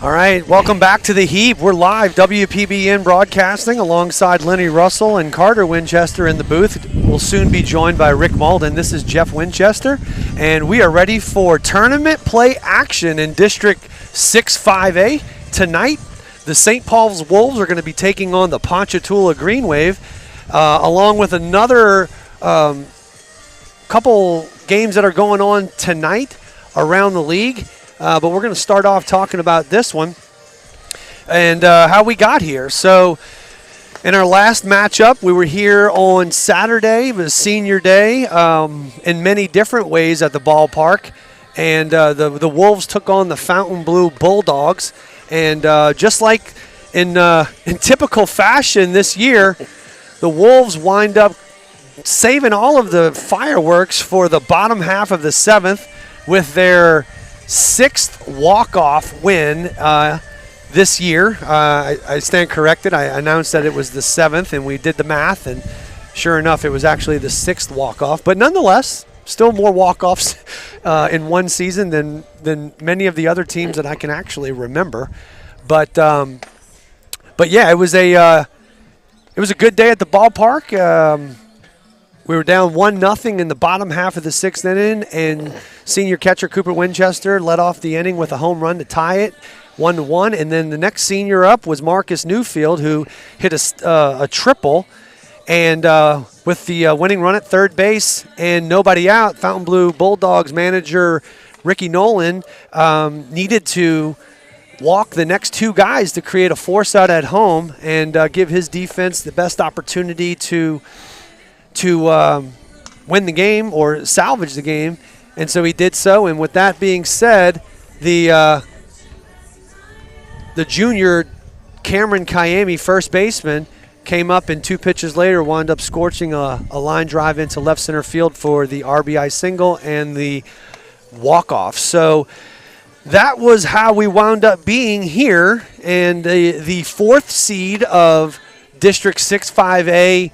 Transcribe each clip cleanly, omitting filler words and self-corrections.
All right, welcome back to the Heap. We're live, WPBN broadcasting alongside Lenny Russell and Carter Winchester in the booth. We'll soon be joined by Rick Malden. This is Jeff Winchester, and we are ready for tournament play action in District 6-5A. Tonight, the St. Paul's Wolves are going to be taking on the Ponchatoula Green Wave, along with another couple games that are going on tonight around the league. But we're going to start off talking about this one and how we got here. So in our last matchup, we were here on Saturday. It was senior day in many different ways at the ballpark. And the Wolves took on the Fontainebleau Bulldogs. And just like in typical fashion this year, the Wolves wind up saving all of the fireworks for the bottom half of the seventh with their sixth walk-off win this year. I stand corrected. I announced that it was the seventh, and we did the math, and sure enough, it was actually the sixth walk-off. But nonetheless, still more walk-offs in one season than many of the other teams that I can actually remember. But yeah, it was a good day at the ballpark. We were down 1-0 in the bottom half of the sixth inning, and senior catcher Cooper Winchester led off the inning with a home run to tie it 1-1. And then the next senior up was Marcus Newfield, who hit a triple. And with the winning run at third base and nobody out, Fontainebleau Bulldogs manager Ricky Nolan needed to walk the next two guys to create a force out at home and give his defense the best opportunity to win the game or salvage the game, and so he did so. And with that being said, the junior Cameron Kayemi, first baseman, came up and two pitches later wound up scorching a line drive into left center field for the RBI single and the walk-off. So that was how we wound up being here, and the fourth seed of District 6-5A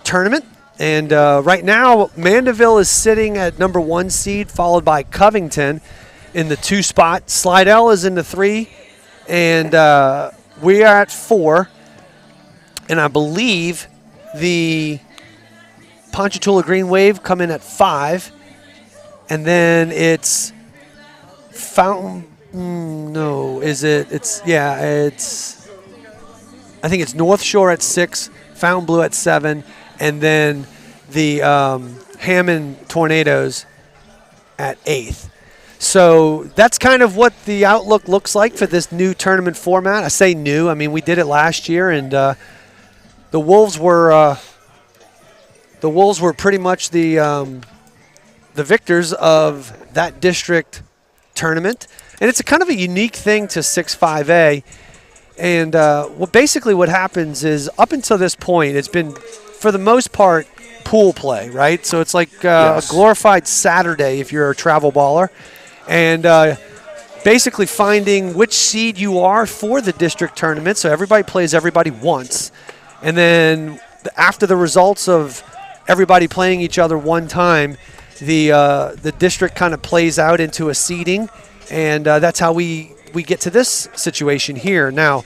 tournament. And right now, Mandeville is sitting at number 1 seed, followed by Covington in the 2 spot. Slidell is in the 3, and we are at 4. And I believe the Ponchatoula Green Wave come in at 5. And then it's Fountain. No, is it? I think it's North Shore at 6. Fontainebleau at 7, and then the Hammond Tornadoes at 8th. So that's kind of what the outlook looks like for this new tournament format. I say new. I mean, we did it last year, and the Wolves were pretty much the victors of that district tournament, and it's a kind of a unique thing to 6-5A. And basically what happens is, up until this point, it's been, for the most part, pool play, right? So it's like yes, a glorified Saturday if you're a travel baller. And basically finding which seed you are for the district tournament. So everybody plays everybody once. And then after the results of everybody playing each other one time, the district kind of plays out into a seeding. And that's how we get to this situation here. Now,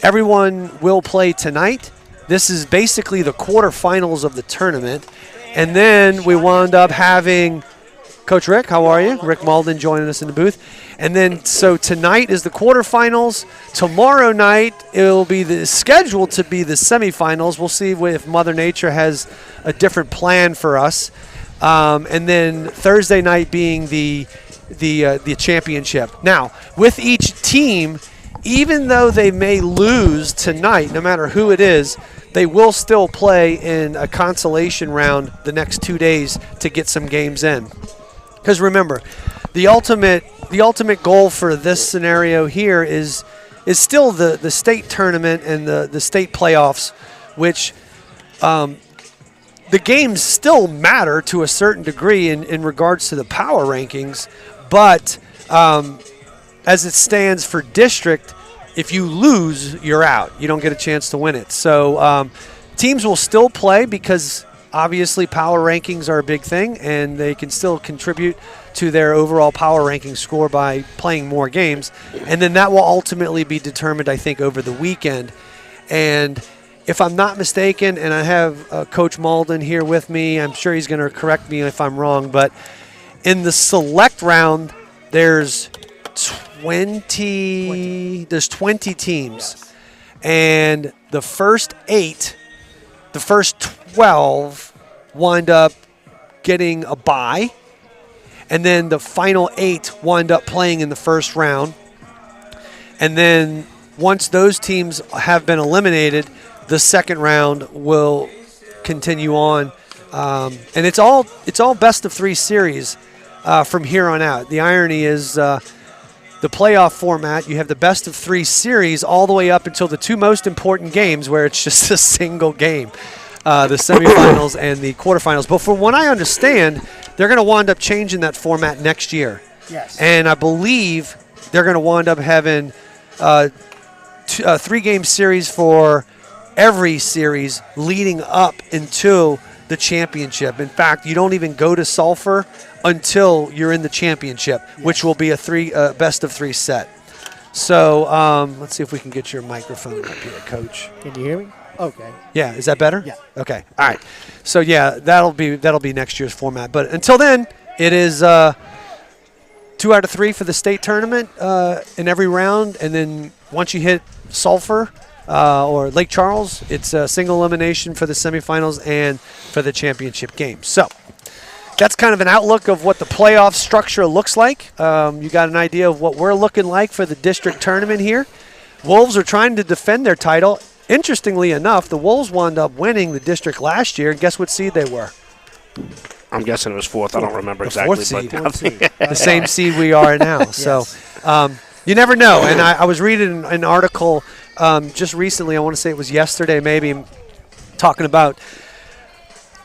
everyone will play tonight. This is basically the quarterfinals of the tournament. And then we wound up having Coach Rick, how are you? Rick Malden joining us in the booth. And then, so tonight is the quarterfinals. Tomorrow night, it'll be scheduled to be the semifinals. We'll see if Mother Nature has a different plan for us. And then Thursday night being the championship. Now, with each team, even though they may lose tonight, no matter who it is, they will still play in a consolation round the next 2 days to get some games in. Because remember, the ultimate goal for this scenario here is still the state tournament and the state playoffs, which the games still matter to a certain degree in regards to the power rankings. But as it stands for district, if you lose, you're out. You don't get a chance to win it. So teams will still play because obviously power rankings are a big thing, and they can still contribute to their overall power ranking score by playing more games. And then that will ultimately be determined, I think, over the weekend. And if I'm not mistaken, and I have Coach Malden here with me, I'm sure he's going to correct me if I'm wrong, but in the select round, there's 20 teams. Yes. And the first 12 wind up getting a bye. And then the final 8 wind up playing in the first round. And then once those teams have been eliminated, the second round will continue on. And it's all best of 3 series from here on out. The irony is the playoff format, you have the best of 3 series all the way up until the 2 most important games where it's just a single game, the semifinals and the quarterfinals. But from what I understand, they're going to wind up changing that format next year. Yes. And I believe they're going to wind up having a 3-game series for every series leading up into the championship. In fact, you don't even go to Sulphur until you're in the championship, which will be a best of 3 set. So let's see if we can get your microphone up here, Coach. Can you hear me? Okay. Yeah, is that better? Yeah. Okay. All right. So yeah, that'll be next year's format. But until then, it is 2 out of 3 for the state tournament in every round, and then once you hit Sulphur or Lake Charles, it's a single elimination for the semifinals and for the championship game. So that's kind of an outlook of what the playoff structure looks like. You got an idea of what we're looking like for the district tournament here. Wolves are trying to defend their title. Interestingly enough, the Wolves wound up winning the district last year, and guess what seed they were? I'm guessing it was 4th. I don't remember The exactly. 4th seed. But The same seed we are now. Yes. So you never know. And I was reading an article just recently, I want to say it was yesterday maybe, talking about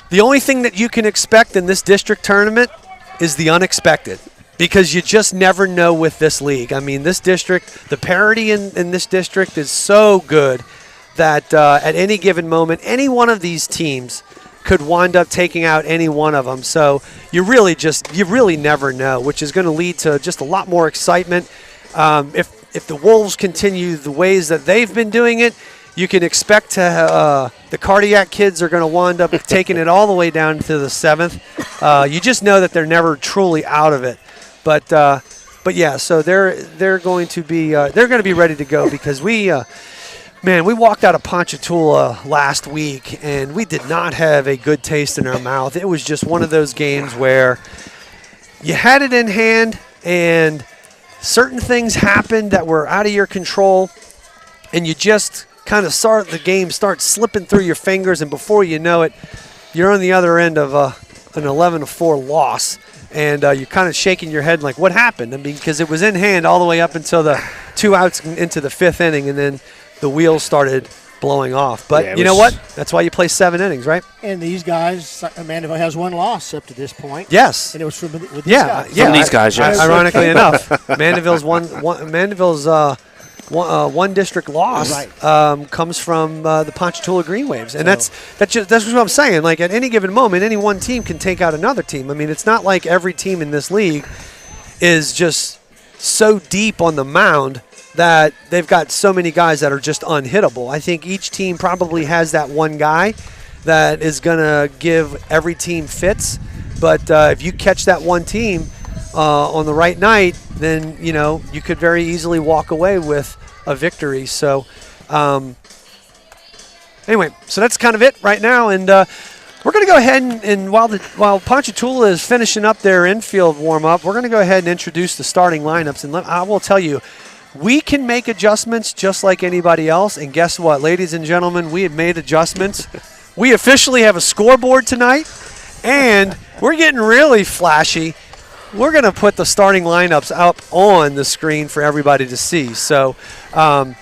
the only thing that you can expect in this district tournament is the unexpected, because you just never know with this league. I mean, this district, the parity in this district is so good that at any given moment, any one of these teams could wind up taking out any one of them. So you really never know, which is going to lead to just a lot more excitement. If the Wolves continue the ways that they've been doing it, you can expect the Cardiac kids are going to wind up taking it all the way down to the 7th. You just know that they're never truly out of it. But yeah, so they're going to be ready to go, because we walked out of Ponchatoula last week and we did not have a good taste in our mouth. It was just one of those games where you had it in hand and certain things happened that were out of your control, and you just kind of the game starts slipping through your fingers, and before you know it, you're on the other end of an 11-4 loss, and you're kind of shaking your head like, what happened? I mean, because it was in hand all the way up until the 2 outs into the 5th inning, and then the wheels started blowing off. But you know what? That's why you play 7 innings, right? And these guys, Mandeville has 1 loss up to this point. Yes. And it was with these guys. From these guys, yes. Ironically enough, Mandeville's one district loss comes from the Ponchatoula Green Waves, and that's what I'm saying. Like, at any given moment, any one team can take out another team. I mean, it's not like every team in this league is just so deep on the mound that they've got so many guys that are just unhittable. I think each team probably has that one guy that is going to give every team fits. But if you catch that one team on the right night, then you could very easily walk away with a victory. So anyway, so that's kind of it right now, and we're going to go ahead and while Ponchatoula is finishing up their infield warm-up, we're going to go ahead and introduce the starting lineups. And I will tell you, we can make adjustments just like anybody else. And guess what, ladies and gentlemen, we have made adjustments. We officially have a scoreboard tonight, and we're getting really flashy. We're going to put the starting lineups up on the screen for everybody to see. So we're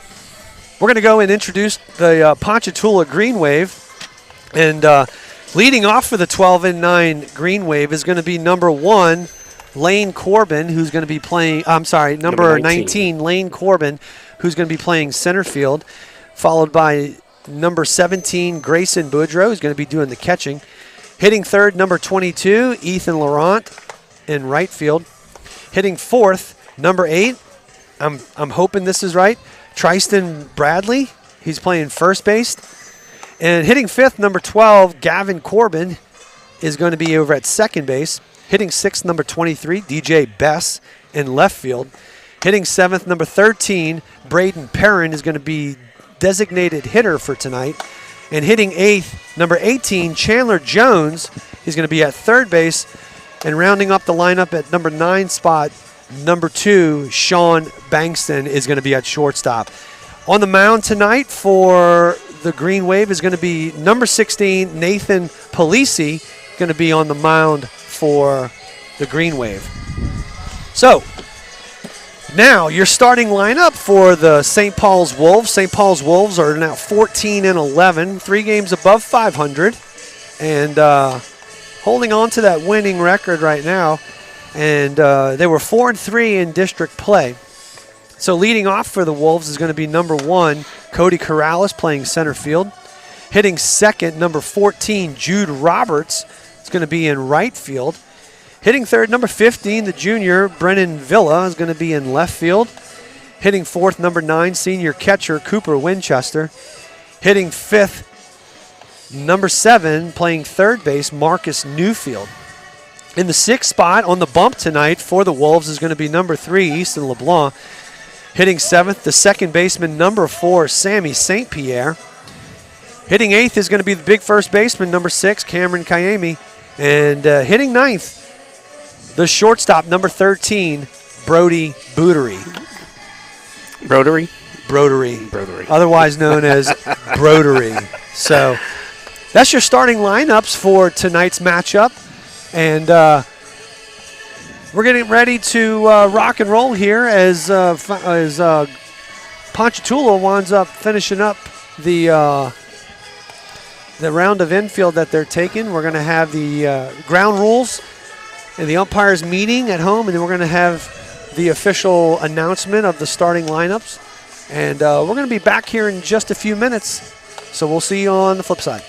going to go and introduce the Ponchatoula Green Wave. And leading off for the 12-9 Green Wave is going to be number 1, Lane Corbin, who's going to be playing, number 19, Lane Corbin, who's going to be playing center field, followed by number 17, Grayson Boudreau, who's going to be doing the catching. Hitting third, number 22, Ethan Laurent in right field. Hitting fourth, number 8, I'm hoping this is right, Tristan Bradley. He's playing first base. And hitting fifth, number 12, Gavin Corbin is going to be over at second base. Hitting sixth, number 23, DJ Bess in left field. Hitting seventh, number 13, Braden Perrin is going to be designated hitter for tonight. And hitting eighth, number 18, Chandler Jones is going to be at third base. And rounding up the lineup at number 9 spot, number 2, Sean Bankston is going to be at shortstop. On the mound tonight for the Green Wave is going to be number 16, Nathan Polisi, going to be on the mound for the Green Wave. So, now your starting lineup for the St. Paul's Wolves. St. Paul's Wolves are now 14-11, 3 games above 500, and holding on to that winning record right now. And they were 4-3 in district play. So leading off for the Wolves is going to be number 1, Cody Corrales, playing center field. Hitting second, number 14, Jude Roberts. It's going to be in right field. Hitting third, number 15, the junior, Brennan Villa, is going to be in left field. Hitting fourth, number 9, senior catcher, Cooper Winchester. Hitting fifth, number 7, playing third base, Marcus Newfield. In the 6th spot on the bump tonight for the Wolves is going to be number 3, Easton LeBlanc. Hitting 7th, the second baseman, number 4, Sammy St. Pierre. Hitting 8th is going to be the big first baseman, number 6, Cameron Kayemi. And hitting 9th, the shortstop, number 13, Brody Bootery. Brodery? Brodery. Otherwise known as Brodery. So that's your starting lineups for tonight's matchup. And we're getting ready to rock and roll here as Ponchatoula winds up finishing up the round of infield that they're taking. We're going to have the ground rules and the umpires meeting at home, and then we're going to have the official announcement of the starting lineups. And we're going to be back here in just a few minutes, so we'll see you on the flip side.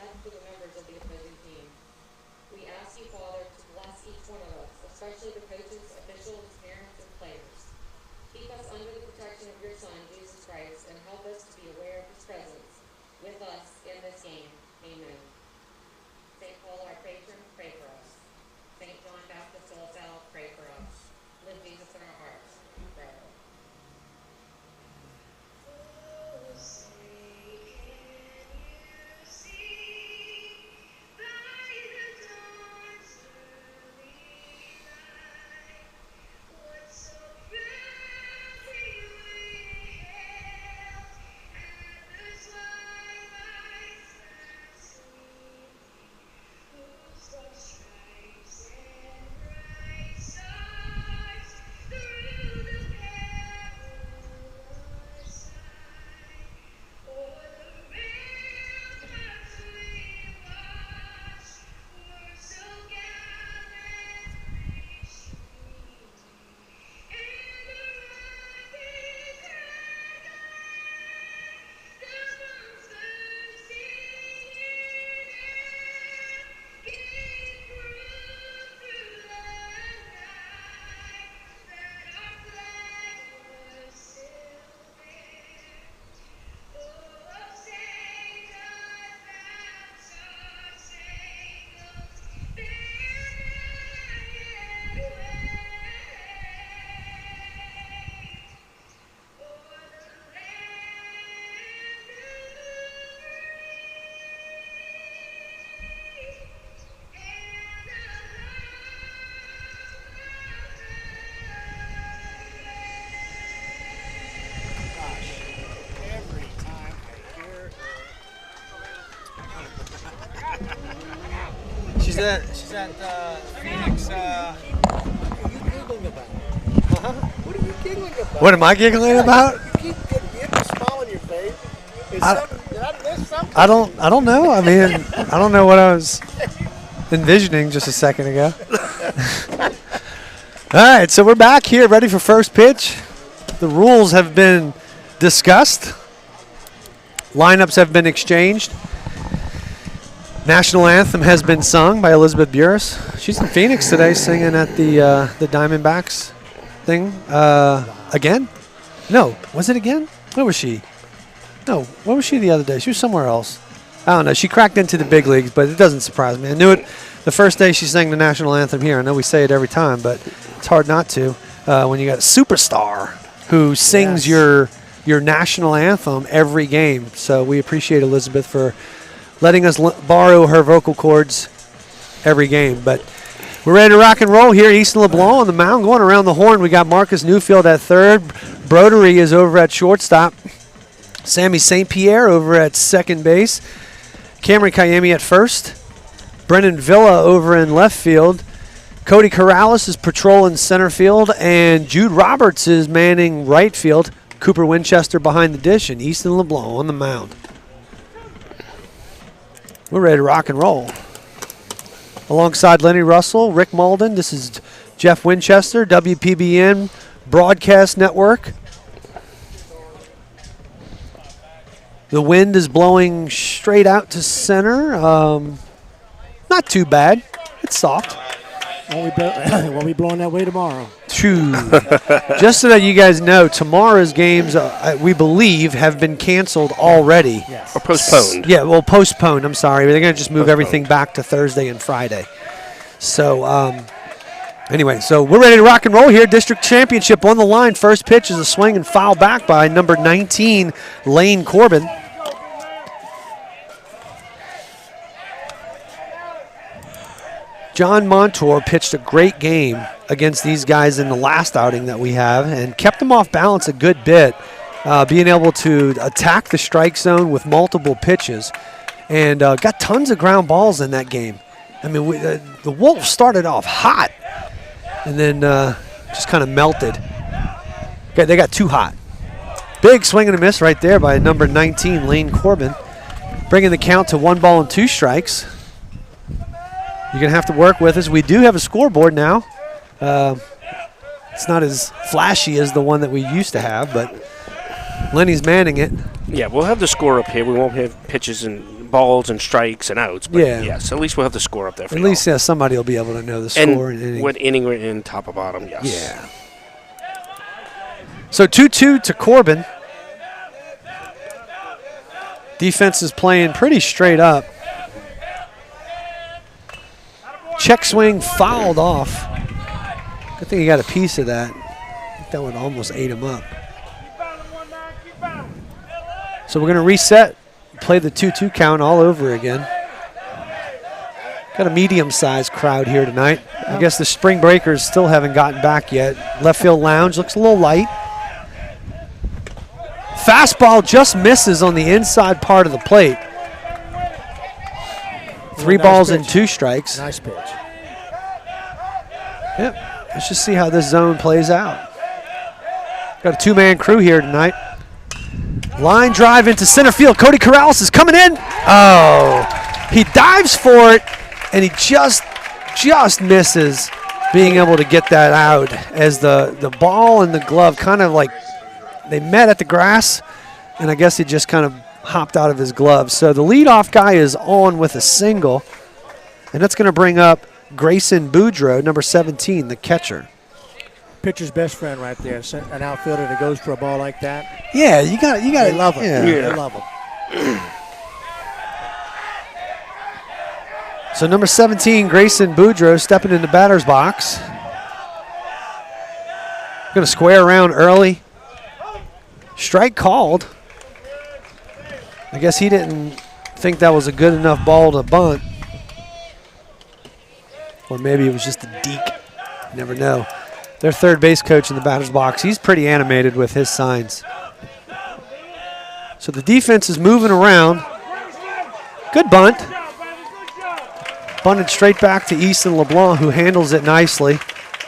set for the members of the opposing team. We ask you, Father, to bless each one of us, especially the coaches, officials, parents, and players. Keep us under the protection of your Son, Jesus Christ, and help us to be aware of his presence with us in this game. Amen. St. Paul, our patron, pray for us. St. John Baptist de La Salle, pray for us. Live Jesus in our hearts. Forever. Every time I hear She's at Phoenix. what are you giggling about? What are you giggling about? What am I giggling about? You have a smile on your face. Did I miss something? I don't know. I mean, I don't know what I was envisioning just a second ago. All right, so we're back here, ready for first pitch. The rules have been discussed. Lineups have been exchanged. National anthem has been sung by Elizabeth Burris. She's in Phoenix today, singing at the Diamondbacks thing again. No, was it again? Where was she? No, where was she the other day? She was somewhere else. I don't know. She cracked into the big leagues, but it doesn't surprise me. I knew it the first day she sang the national anthem here. I know we say it every time, but it's hard not to when you got a superstar who sings your national anthem every game. So we appreciate Elizabeth for letting us borrow her vocal cords every game. But we're ready to rock and roll here. Easton LeBlanc on the mound, going around the horn. We got Marcus Newfield at third. Brodery is over at shortstop. Sammy St. Pierre over at second base. Cameron Kayemi at first. Brennan Villa over in left field. Cody Corrales is patrolling center field. And Jude Roberts is manning right field. Cooper Winchester behind the dish. And Easton LeBlanc on the mound. We're ready to rock and roll. Alongside Lenny Russell, Rick Malden, this is Jeff Winchester, WPBN Broadcast Network. The wind is blowing straight out to center. Not too bad. It's soft. Won't be blowing that way tomorrow. True. Just so that you guys know, tomorrow's games, we believe, have been canceled already. Yes. Or postponed. Yeah, well, postponed. I'm sorry. They're going to just move everything back to Thursday and Friday. So, anyway, so we're ready to rock and roll here. District Championship on the line. First pitch is a swing and foul back by number 19, Lane Corbin. John Montour pitched a great game against these guys in the last outing that we have and kept them off balance a good bit, being able to attack the strike zone with multiple pitches and got tons of ground balls in that game. I mean, the Wolves started off hot and then just kind of melted. Okay, they got too hot. Big swing and a miss right there by number 19, Lane Corbin, bringing the count to 1-2 strikes. You're going to have to work with us. We do have a scoreboard now. It's not as flashy as the one that we used to have, but Lenny's manning it. Yeah, we'll have the score up here. We won't have pitches and balls and strikes and outs. But Yeah. yes, at least we'll have the score up there for At y'all. least somebody will be able to know the And score. And inning. what inning we're in, top or bottom, yes. Yeah. So 2-2 to Corbin. Defense is playing pretty straight up. Check swing fouled off. Good thing he got a piece of that. I think that would almost ate him up. So we're going to reset, play the 2-2 count all over again. Got a medium-sized crowd here tonight. I guess the spring breakers still haven't gotten back yet. Left field lounge looks a little light. Fastball just misses on the inside part of the plate. 3 balls and 2 strikes. Nice pitch. Yep. Let's just see how this zone plays out. Got a 2-man crew here tonight. Line drive into center field. Cody Corrales is coming in. Oh, he dives for it, and he just misses being able to get that out as the ball and the glove kind of like they met at the grass, and I guess he just kind of hopped out of his glove. So the leadoff guy is on with a single, and that's going to bring up Grayson Boudreaux, number 17, the catcher. Pitcher's best friend right there. An outfielder that goes for a ball like that. Yeah, you got They love him. Yeah. They love him. So number 17, Grayson Boudreaux, stepping in the batter's box. Going to square around early. Strike called. I guess he didn't think that was a good enough ball to bunt. Or maybe it was just a deke. You never know. Their third base coach in the batter's box, he's pretty animated with his signs. So the defense is moving around. Good bunt. Bunted straight back to Easton LeBlanc, who handles it nicely.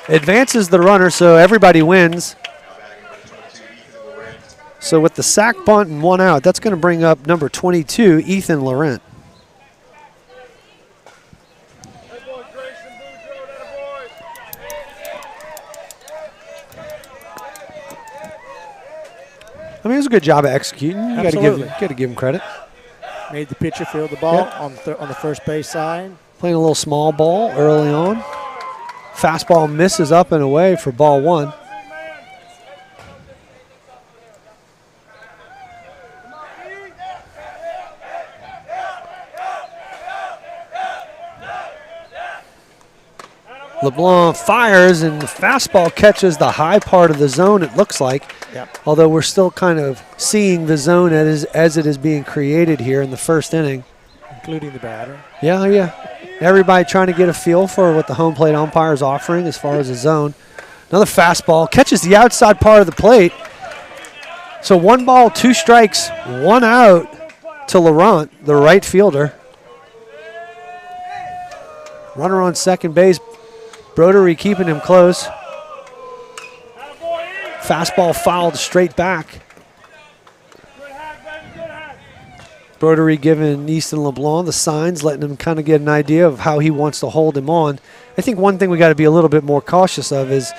Advances the runner, so everybody wins. So with the sack bunt and 1 out, that's going to bring up number 22, Ethan Laurent. I mean, it was a good job of executing. You got to give him credit. Made the pitcher field the ball Yep. on the first base side. Playing a little small ball early on. Fastball misses up and away for ball 1. LeBlanc fires, and the fastball catches the high part of the zone, it looks like. Yep. Although we're still kind of seeing the zone as it is being created here in the first inning. Including the batter. Yeah. Everybody trying to get a feel for what the home plate umpire is offering as far as the zone. Another fastball catches the outside part of the plate. So 1 ball, 2 strikes, 1 out to Laurent, the right fielder. Runner on second base. Brodery keeping him close. Fastball fouled straight back. Brodery giving Easton LeBlanc the signs, letting him kind of get an idea of how he wants to hold him on. I think one thing we got to be a little bit more cautious of is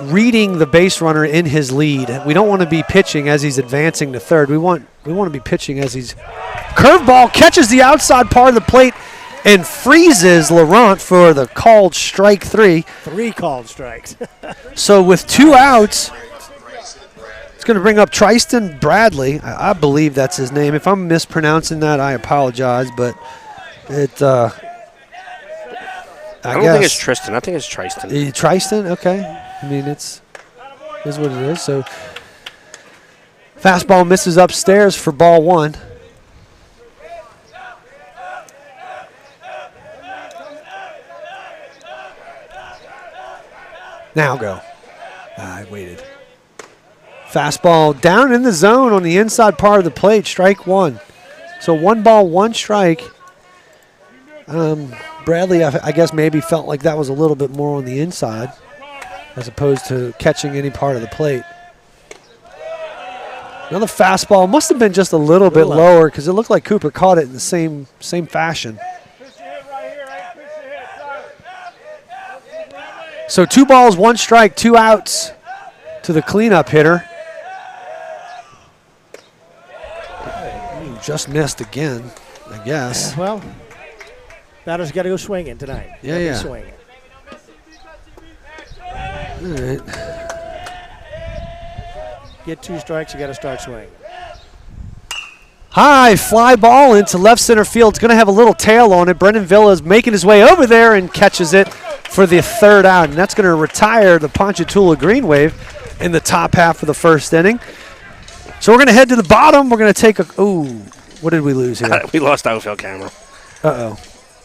reading the base runner in his lead. We don't want to be pitching as he's advancing to third. We want to be pitching as he's curveball catches the outside part of the plate and freezes Laurent for the called strike 3. 3 called strikes. So with 2 outs, it's going to bring up Tristan Bradley. I believe that's his name. If I'm mispronouncing that, I apologize, but it. I don't think it's Tristan. I think it's Tristan. Tristan? Okay. I mean, is what it is. So fastball misses upstairs for ball 1. Now go. I waited. Fastball down in the zone on the inside part of the plate, strike 1. So 1 ball, 1 strike. Bradley, I guess, maybe felt like that was a little bit more on the inside as opposed to catching any part of the plate. Another fastball. Must have been just a little bit lower because it looked like Cooper caught it in the same fashion. So 2 balls, 1 strike, 2 outs to the cleanup hitter. Just missed again, I guess. Well, batter's got to go swinging tonight. Yeah, Gotta be yeah. Swinging. All right. Get 2 strikes, you got to start swinging. High fly ball into left center field. It's going to have a little tail on it. Brendan Villa is making his way over there and catches it for the 3rd out. And that's going to retire the Ponchatoula Green Wave in the top half of the 1st inning. So we're going to head to the bottom. We're going to take a – ooh, what did we lose here? We lost outfield camera. Uh-oh.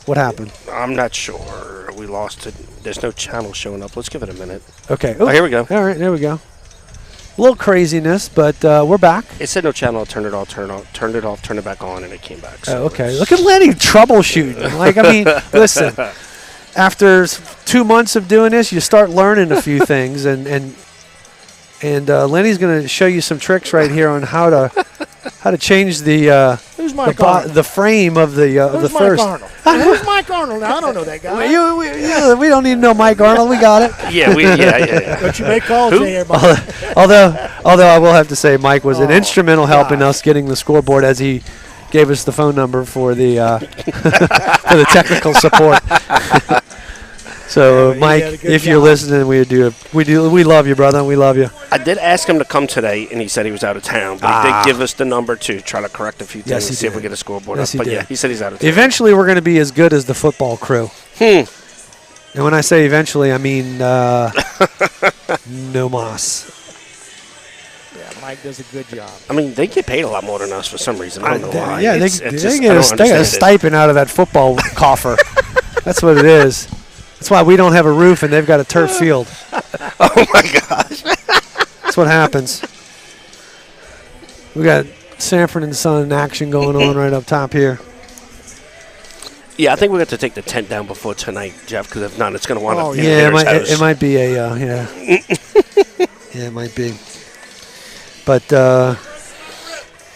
What happened? I'm not sure. We lost it. There's no channel showing up. Let's give it a minute. Okay. Oh, here we go. All right, there we go. A little craziness, but we're back. It said no channel. Turned it off, turned it off, turned it back on, and it came back. So Okay. Look at Lenny troubleshooting. Like, I mean, listen, after 2 months of doing this, you start learning a few things, and Lenny's going to show you some tricks right here on how to change Who's Mike Arnold? the frame of the Who's first. Mike Arnold? Who's Mike Arnold? Now, I don't know that guy. We don't need to know Mike Arnold. We got it. Yeah. But you make calls there, Mike. Although I will have to say Mike was an instrumental help in us getting the scoreboard as he gave us the phone number for the for the technical support. So Mike, if you're listening, we love you, brother. We love you. I did ask him to come today, and he said he was out of town. But he did give us the number to try to correct a few things and see if we get a scoreboard Yes, up. But he yeah, did. he said he's out of town. Eventually, we're going to be as good as the football crew. And when I say eventually, I mean no mas. Yeah, Mike does a good job. I mean, they get paid a lot more than us for some reason. I don't know why. Yeah, It's they just- get I a don't understand it. stipend out of that football coffer. That's what it is. That's why we don't have a roof and they've got a turf field. Oh my gosh. That's what happens. We got Sanford and Son action going on right up top here. Yeah, I think we have to take the tent down before tonight, Jeff, because if not, it's going to wind up. Yeah, it might be a yeah. Yeah, it might be. But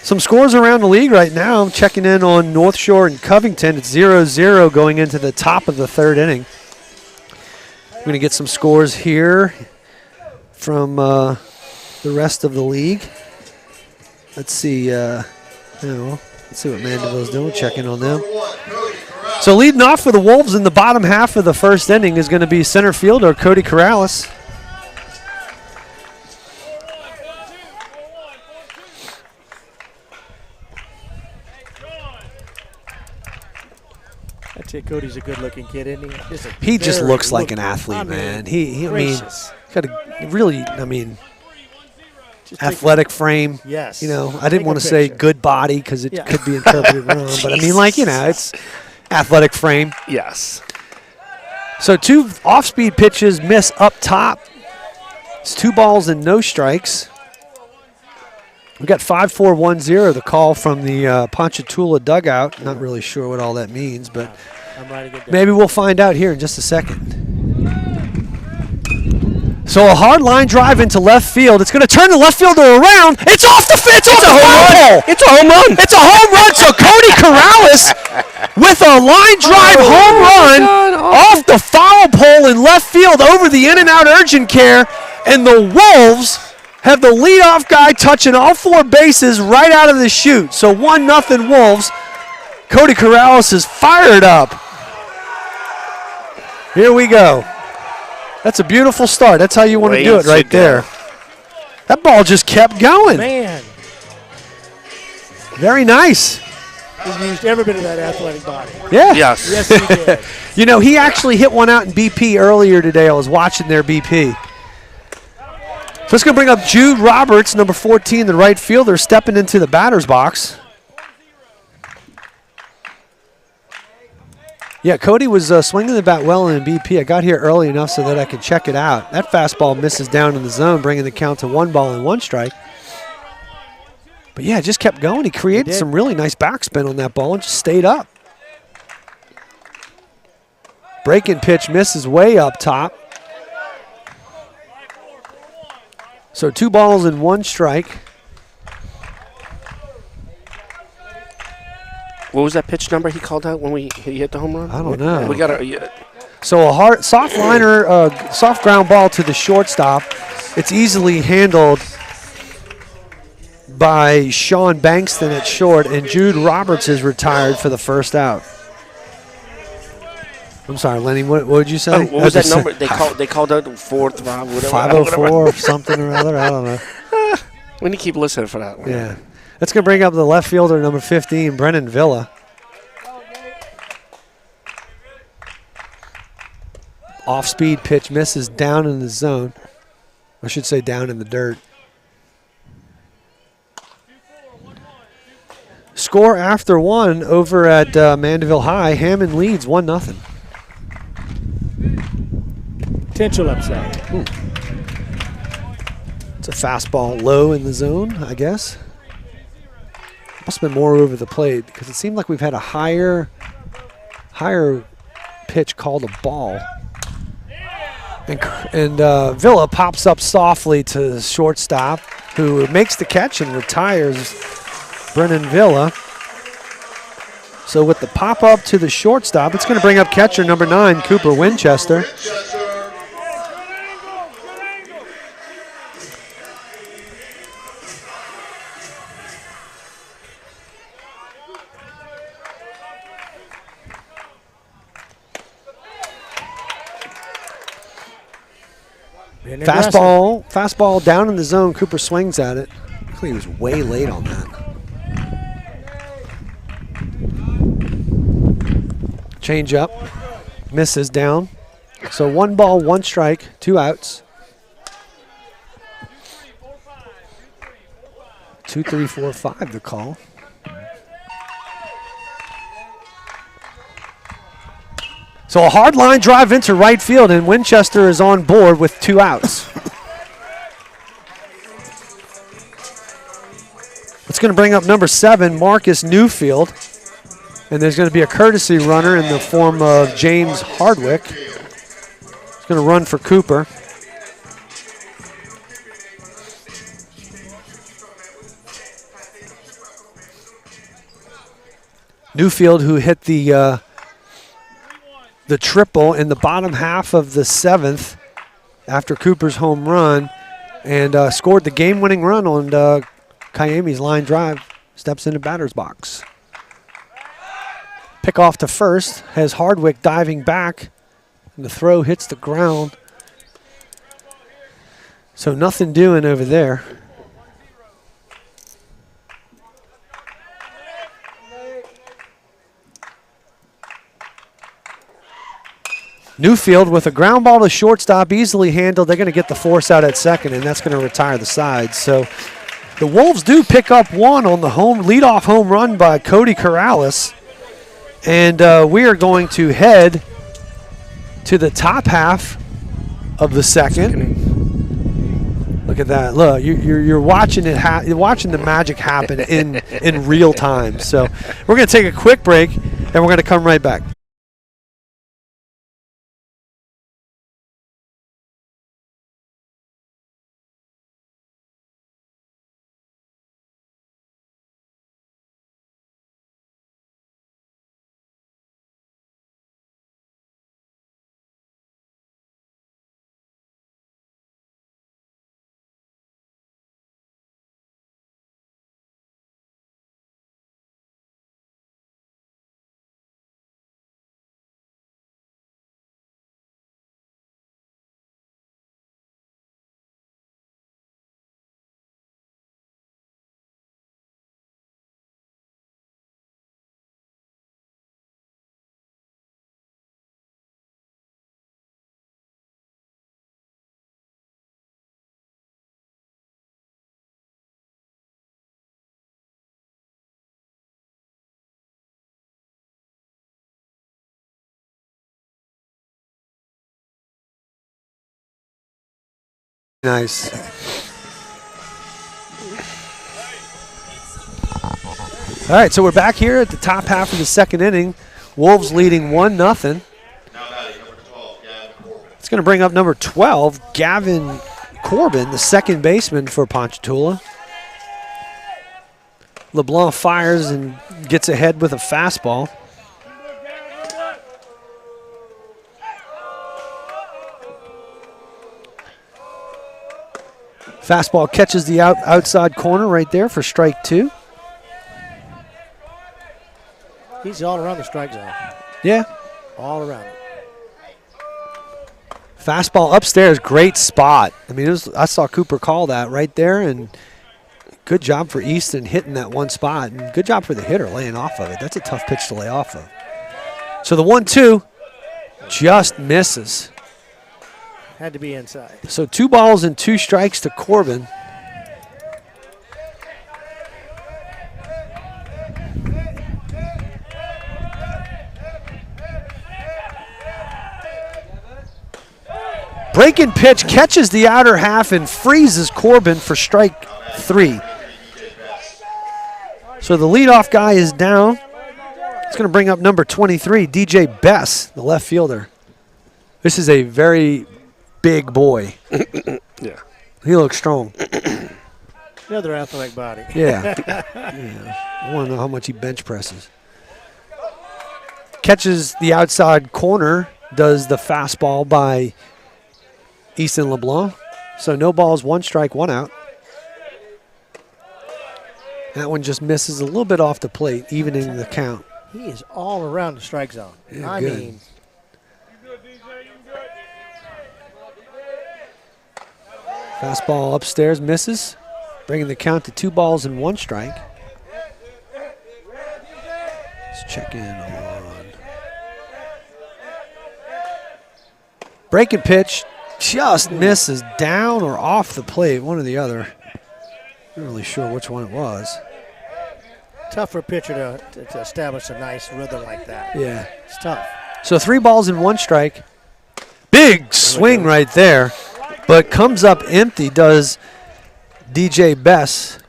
some scores around the league right now. I'm checking in on North Shore and Covington. It's 0-0 going into the top of the 3rd inning. We're going to get some scores here from the rest of the league. Let's see. Let's see what Mandeville's doing. Checking on them. So leading off for the Wolves in the bottom half of the 1st inning is going to be center fielder Cody Corrales. I'd say Cody's a good-looking kid, isn't he? He just looks like an athlete, man. He I mean, got a really, athletic frame. Yes. I didn't want to say good body because it could be interpreted wrong, but I mean, it's athletic frame. Yes. So 2 off-speed pitches miss up top. It's 2 balls and no strikes. We got 5-4-1-0, the call from the Ponchatoula dugout. Not really sure what all that means, but maybe we'll find out here in just a second. So a hard line drive into left field. It's going to turn the left fielder around. It's off the fence. It's a home run. It's a home run. It's a home run. So Cody Corrales with a line drive home run off the foul pole in left field over the in-and-out urgent care. And the Wolves have the leadoff guy touching all 4 bases right out of the chute. So 1-0 Wolves. Cody Corrales is fired up. Here we go. That's a beautiful start. That's how you want to do it right there. That ball just kept going. Man. Very nice. He used every bit of that athletic body. Yeah. Yes. Yes, he did. He actually hit one out in BP earlier today. I was watching their BP. So it's going to bring up Jude Roberts, number 14, the right fielder, stepping into the batter's box. Yeah, Cody was swinging the bat well in BP. I got here early enough so that I could check it out. That fastball misses down in the zone, bringing the count to 1 ball and 1 strike. But yeah, it just kept going. He created some really nice backspin on that ball and just stayed up. Breaking pitch misses way up top. So 2 balls and 1 strike. What was that pitch number he called out when he hit the home run? I don't know. We got a. So a soft liner, soft ground ball to the shortstop. It's easily handled by Sean Bankston at short, and Jude Roberts is retired for the first out. I'm sorry, Lenny. What did you say? Oh, what was that number? They called out the fourth, whatever. 504 something or other. I don't know. We need to keep listening for that one. Yeah, that's gonna bring up the left fielder, number 15, Brennan Villa. Off-speed pitch misses down in the zone. I should say down in the dirt. Score after one over at Mandeville High. Hammond leads 1-0. Potential upset. It's a fastball low in the zone, I guess. Must have been more over the plate because it seemed like we've had a higher pitch called a ball. And Villa pops up softly to the shortstop, who makes the catch and retires Brennan Villa. So with the pop-up to the shortstop, it's going to bring up catcher number 9, Cooper Winchester. Fastball down in the zone. Cooper swings at it. He was way late on that. Change up, misses down. So 1 ball, 1 strike, 2 outs. 2, 3, 4, 5 the call. So a hard line drive into right field, and Winchester is on board with 2 outs. It's going to bring up number 7, Marcus Newfield. And there's going to be a courtesy runner in the form of James Hardwick. He's going to run for Cooper. Newfield, who hit the triple in the bottom half of the 7th after Cooper's home run, and scored the game-winning run on Kayemi's line drive, steps into batter's box. Pick off to first, has Hardwick diving back, and the throw hits the ground. So nothing doing over there. Newfield with a ground ball to shortstop, easily handled. They're going to get the force out at second, and that's going to retire the side. So the Wolves do pick up 1 on the leadoff home run by Cody Corrales. And we are going to head to the top half of the second. Look at that! Look, you're watching it. You're watching the magic happen in real time. So we're going to take a quick break, and we're going to come right back. Nice. All right, so we're back here at the top half of the second inning. Wolves leading 1-0. It's going to bring up number 12, Gavin Corbin, the second baseman for Ponchatoula. LeBlanc fires and gets ahead with a fastball. Fastball catches the outside corner right there for strike 2. He's all around the strike zone. Yeah. All around. Fastball upstairs, great spot. I mean, I saw Cooper call that right there, and good job for Easton hitting that one spot, and good job for the hitter laying off of it. That's a tough pitch to lay off of. So the 1-2 just misses. Had to be inside. So 2 balls and 2 strikes to Corbin. Breaking pitch catches the outer half and freezes Corbin for strike 3. So the leadoff guy is down. It's going to bring up number 23, DJ Bess, the left fielder. This is a very big boy. Yeah. He looks strong. Another athletic body. Yeah. Yeah. I want to know how much he bench presses. Catches the outside corner, does the fastball by Easton LeBlanc. So no balls, 1 strike, 1 out. That one just misses a little bit off the plate, evening the count. He is all around the strike zone. Yeah, I good. mean, Fastball upstairs misses, bringing the count to 2 balls and 1 strike. Let's check in on. Breaking pitch just misses down or off the plate, one or the other. Not really sure which one it was. tough for a pitcher to establish a nice rhythm like that. Yeah. It's tough. So 3 balls and 1 strike. Big swing right there, but comes up empty, does DJ Bess.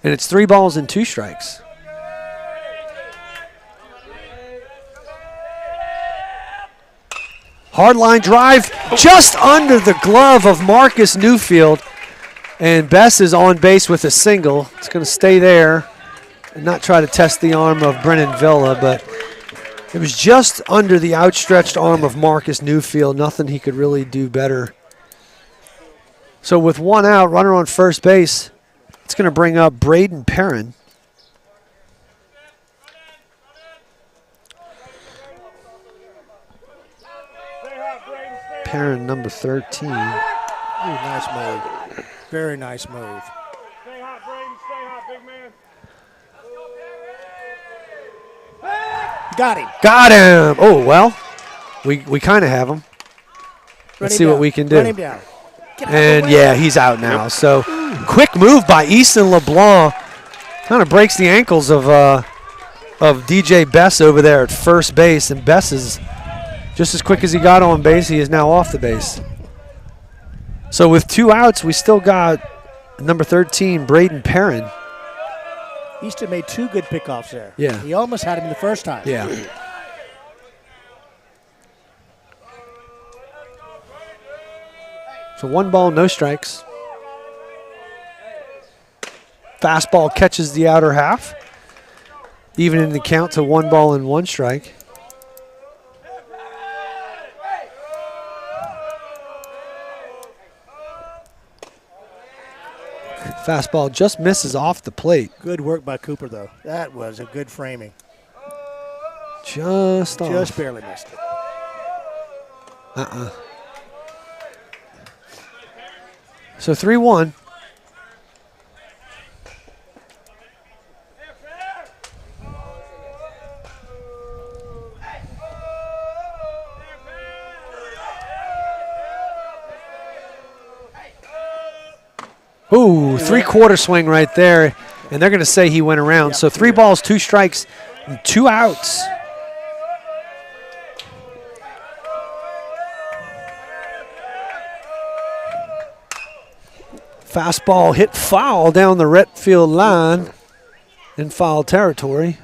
And it's 3 balls and 2 strikes. Hard line drive just under the glove of Marcus Newfield. And Bess is on base with a single. It's going to stay there and not try to test the arm of Brennan Villa, but it was just under the outstretched arm of Marcus Newfield. Nothing he could really do better. So with 1 out, runner on first base, it's going to bring up Braden Perrin. Perrin, number 13. Ooh, nice move. Very nice move. Stay hot, Braden. Stay hot, big man. Got him. Got him. Oh, well, we kind of have him. Let's see what we can do. Run him down. Get out of the And way. yeah, he's out now. So quick move by Easton LeBlanc. Kind of breaks the ankles of DJ Bess over there at first base. And Bess is just as quick as he got on base, he is now off the base. So with 2 outs, we still got number 13, Braden Perrin. Easton made 2 good pickoffs there. Yeah. He almost had him the first time. Yeah. So 1 ball, no strikes. Fastball catches the outer half. Even in the count to 1 ball and 1 strike. Fastball just misses off the plate. Good work by Cooper, though. That was a good framing. Just off. Just barely missed it. So 3-1. Ooh, 3/4 swing right there. And they're going to say he went around. So 3 balls, 2 strikes, and 2 outs. Fastball hit foul down the right field line in foul territory.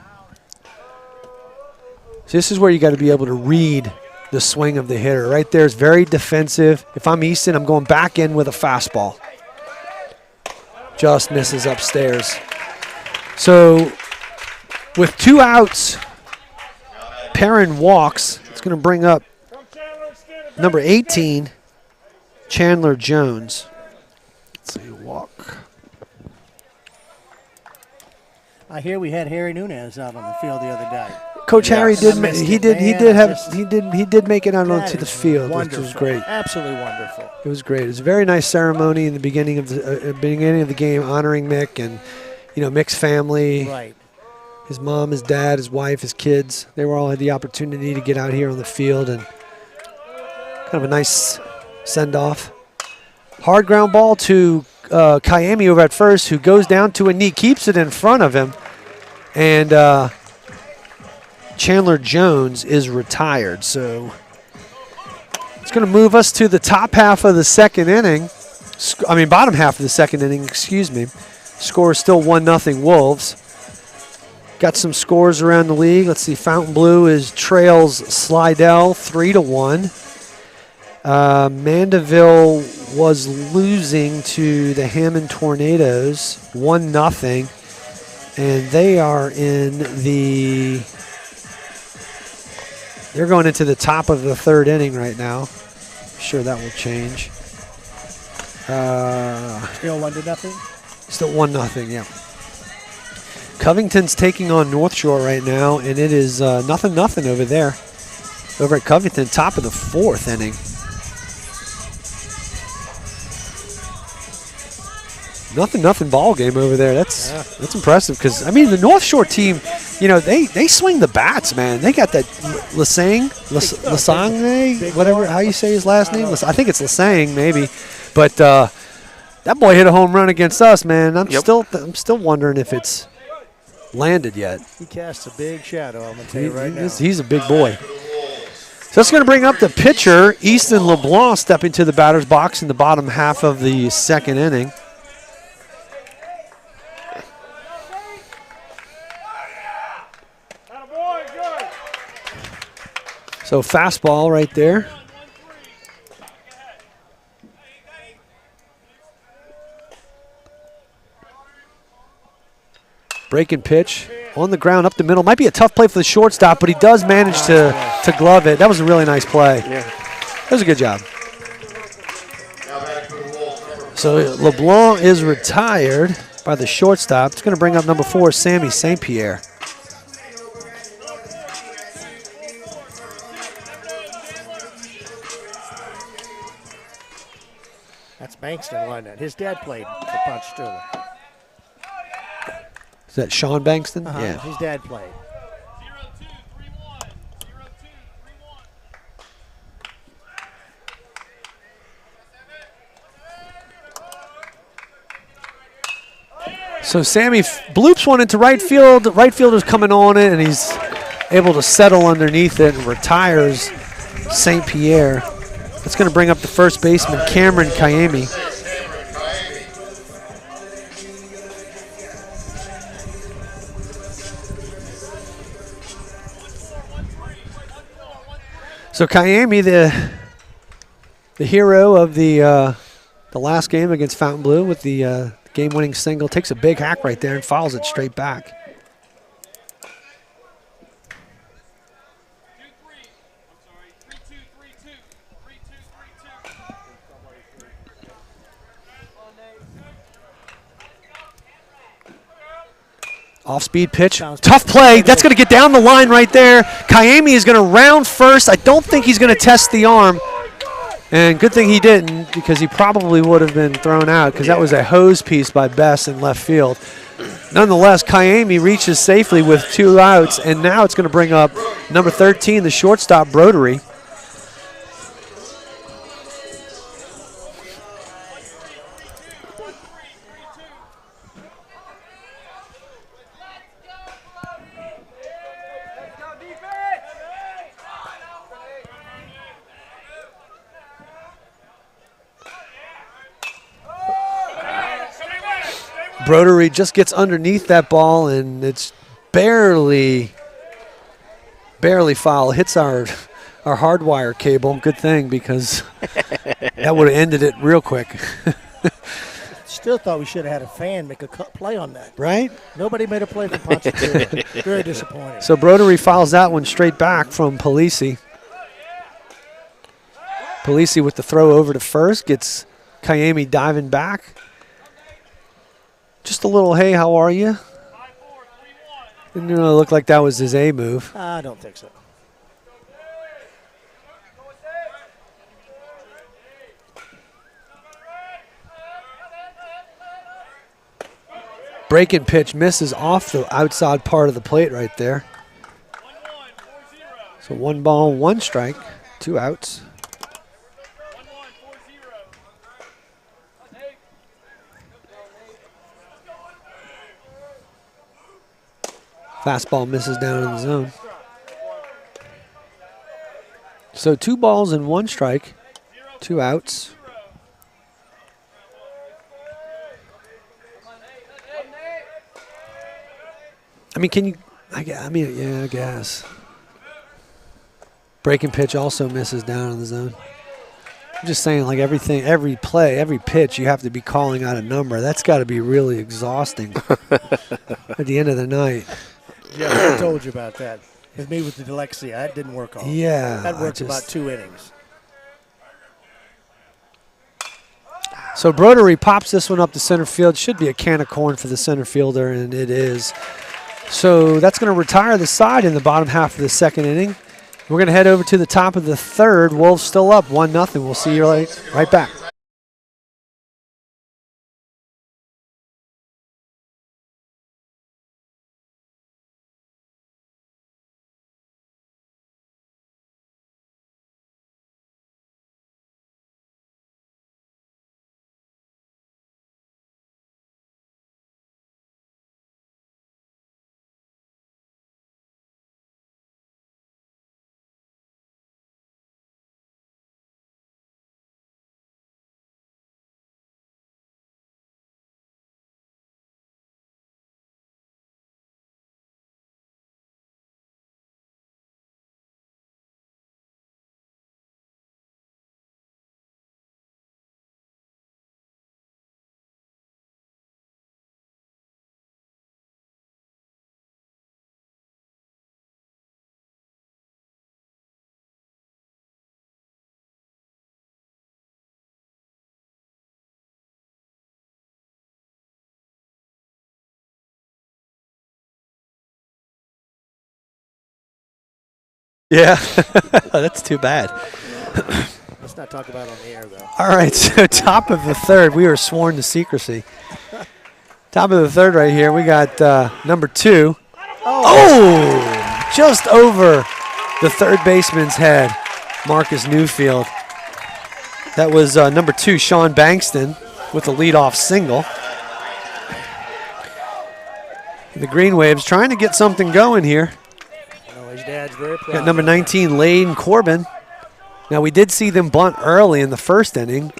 So this is where you got to be able to read the swing of the hitter. Right there is very defensive. If I'm Easton, I'm going back in with a fastball. Just misses upstairs. So with 2 outs, Perrin walks. It's going to bring up number 18, Chandler Jones. walk. I hear we had Harry Nunez out on the field the other day. Coach Harry did. He did make it out That onto the is field, wonderful. which was great. Absolutely wonderful. It was great. It was a very nice ceremony in the beginning of the game, honoring Mick and Mick's family. Right. His mom, his dad, his wife, his kids. They were all had the opportunity to get out here on the field and kind of a nice send off. Hard ground ball to Kiami over at first, who goes down to a knee, keeps it in front of him, and Chandler Jones is retired. So it's going to move us to the top half of the second inning. Bottom half of the second inning, excuse me. Score is still 1-0 Wolves. Got some scores around the league. Let's see. Fontainebleau trails Slidell 3-1. Mandeville was losing to the Hammond Tornadoes 1-0, and they are they're going into the top of the third inning right now. I'm sure that will change. Still 1-0. Still 1-0. Yeah. Covington's taking on North Shore right now, and it is 0-0 over there. Over at Covington, top of the fourth inning. 0-0 ball game over there. That's impressive because the North Shore team, they swing the bats, man. They got that Lasange, whatever how you say his last name. I think it's Lasange maybe, but that boy hit a home run against us, man. I'm still wondering if it's landed yet. He casts a big shadow. I'm gonna tell you right now. He's a big boy. So that's going to bring up the pitcher, Easton LeBlanc, stepping to the batter's box in the bottom half of the second inning. So fastball right there. Breaking pitch on the ground up the middle. Might be a tough play for the shortstop, but he does manage to glove it. That was a really nice play. Yeah. That was a good job. So LeBlanc is retired by the shortstop. It's going to bring up number 4, Sammy St. Pierre. That's Bankston, wasn't it? His dad played for Ponchatoula. Is that Sean Bankston? Yeah. His dad played. 0-2, 3-1. So Sammy bloops one into right field. The right fielder's coming on it, and he's able to settle underneath it and retires St. Pierre. That's going to bring up the first baseman, Cameron Kiami. So Kiami, the hero of the last game against Fontainebleau with the game-winning single, takes a big hack right there and fouls it straight back. Off-speed pitch. Tough play. That's going to get down the line right there. Kiami is going to round first. I don't think he's going to test the arm. And good thing he didn't, because he probably would have been thrown out, because that was a hose piece by Bess in left field. Nonetheless, Kiami reaches safely with 2 outs, and now it's going to bring up number 13, the shortstop, Brodery. Brodery just gets underneath that ball, and it's barely foul. Hits our hardwire cable. Good thing, because that would have ended it real quick. Still thought we should have had a fan make a play on that. Right? Nobody made a play for Ponchatoula. Very disappointing. So Brodery fouls that one straight back from Polisi. Polisi with the throw over to first, gets Kiami diving back. Just a little, hey, how are you? Didn't really look like that was his A move. I don't think so. Breaking pitch misses off the outside part of the plate right there. So 1 ball, 1 strike, 2 outs. Fastball misses down in the zone. So 2 balls and 1 strike, 2 outs. I mean, can you? Yeah, I guess. Breaking pitch also misses down in the zone. I'm just saying, like everything, every play, every pitch, you have to be calling out a number. That's got to be really exhausting at the end of the night. Yeah, I told you about that. With me with the dyslexia, that didn't work all. Yeah. That worked about 2 innings. So Brodery pops this one up to center field. Should be a can of corn for the center fielder, and it is. So that's going to retire the side in the bottom half of the 2nd inning. We're going to head over to the top of the 3rd. Wolves still up 1-0. We'll see you right back. Yeah, that's too bad. Let's not talk about it on the air, though. All right, so top of the 3rd. We were sworn to secrecy. Top of the 3rd right here. We got number 2. Oh, just over the 3rd baseman's head, Marcus Newfield. That was number 2, Sean Bankston, with a leadoff single. And the Green Waves trying to get something going here. His dad's very proud. Got number 19, Lane Corbin. Now, we did see them bunt early in the 1st inning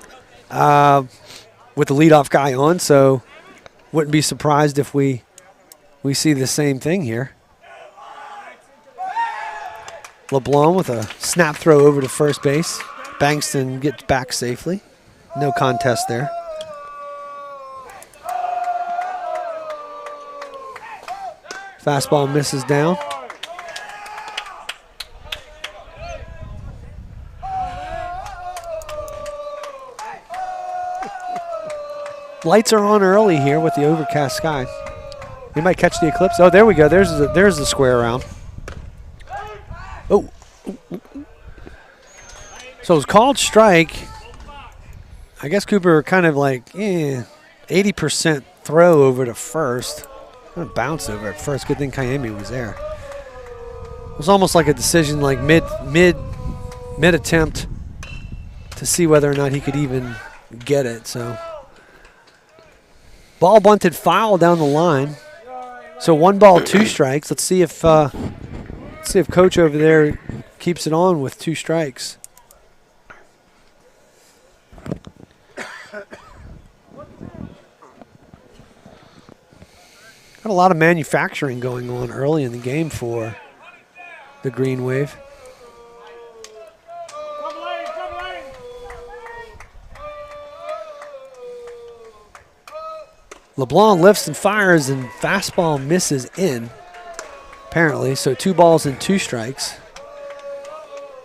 with the leadoff guy on, so wouldn't be surprised if we see the same thing here. LeBlanc with a snap throw over to first base. Bankston gets back safely. No contest there. Fastball misses down. Lights are on early here with the overcast sky. You might catch the eclipse. Oh, there we go. There's the square around. Oh. So it's called strike. I guess Cooper kind of like 80% throw over to first. Kind of bounce over at first. Good thing Kayemi was there. It was almost like a decision, like mid attempt to see whether or not he could even get it. So ball bunted foul down the line. So 1 ball, 2 strikes. Let's see if Coach over there keeps it on with 2 strikes. Got a lot of manufacturing going on early in the game for the Green Wave. LeBlanc lifts and fires, and fastball misses in, apparently. So 2 balls and 2 strikes.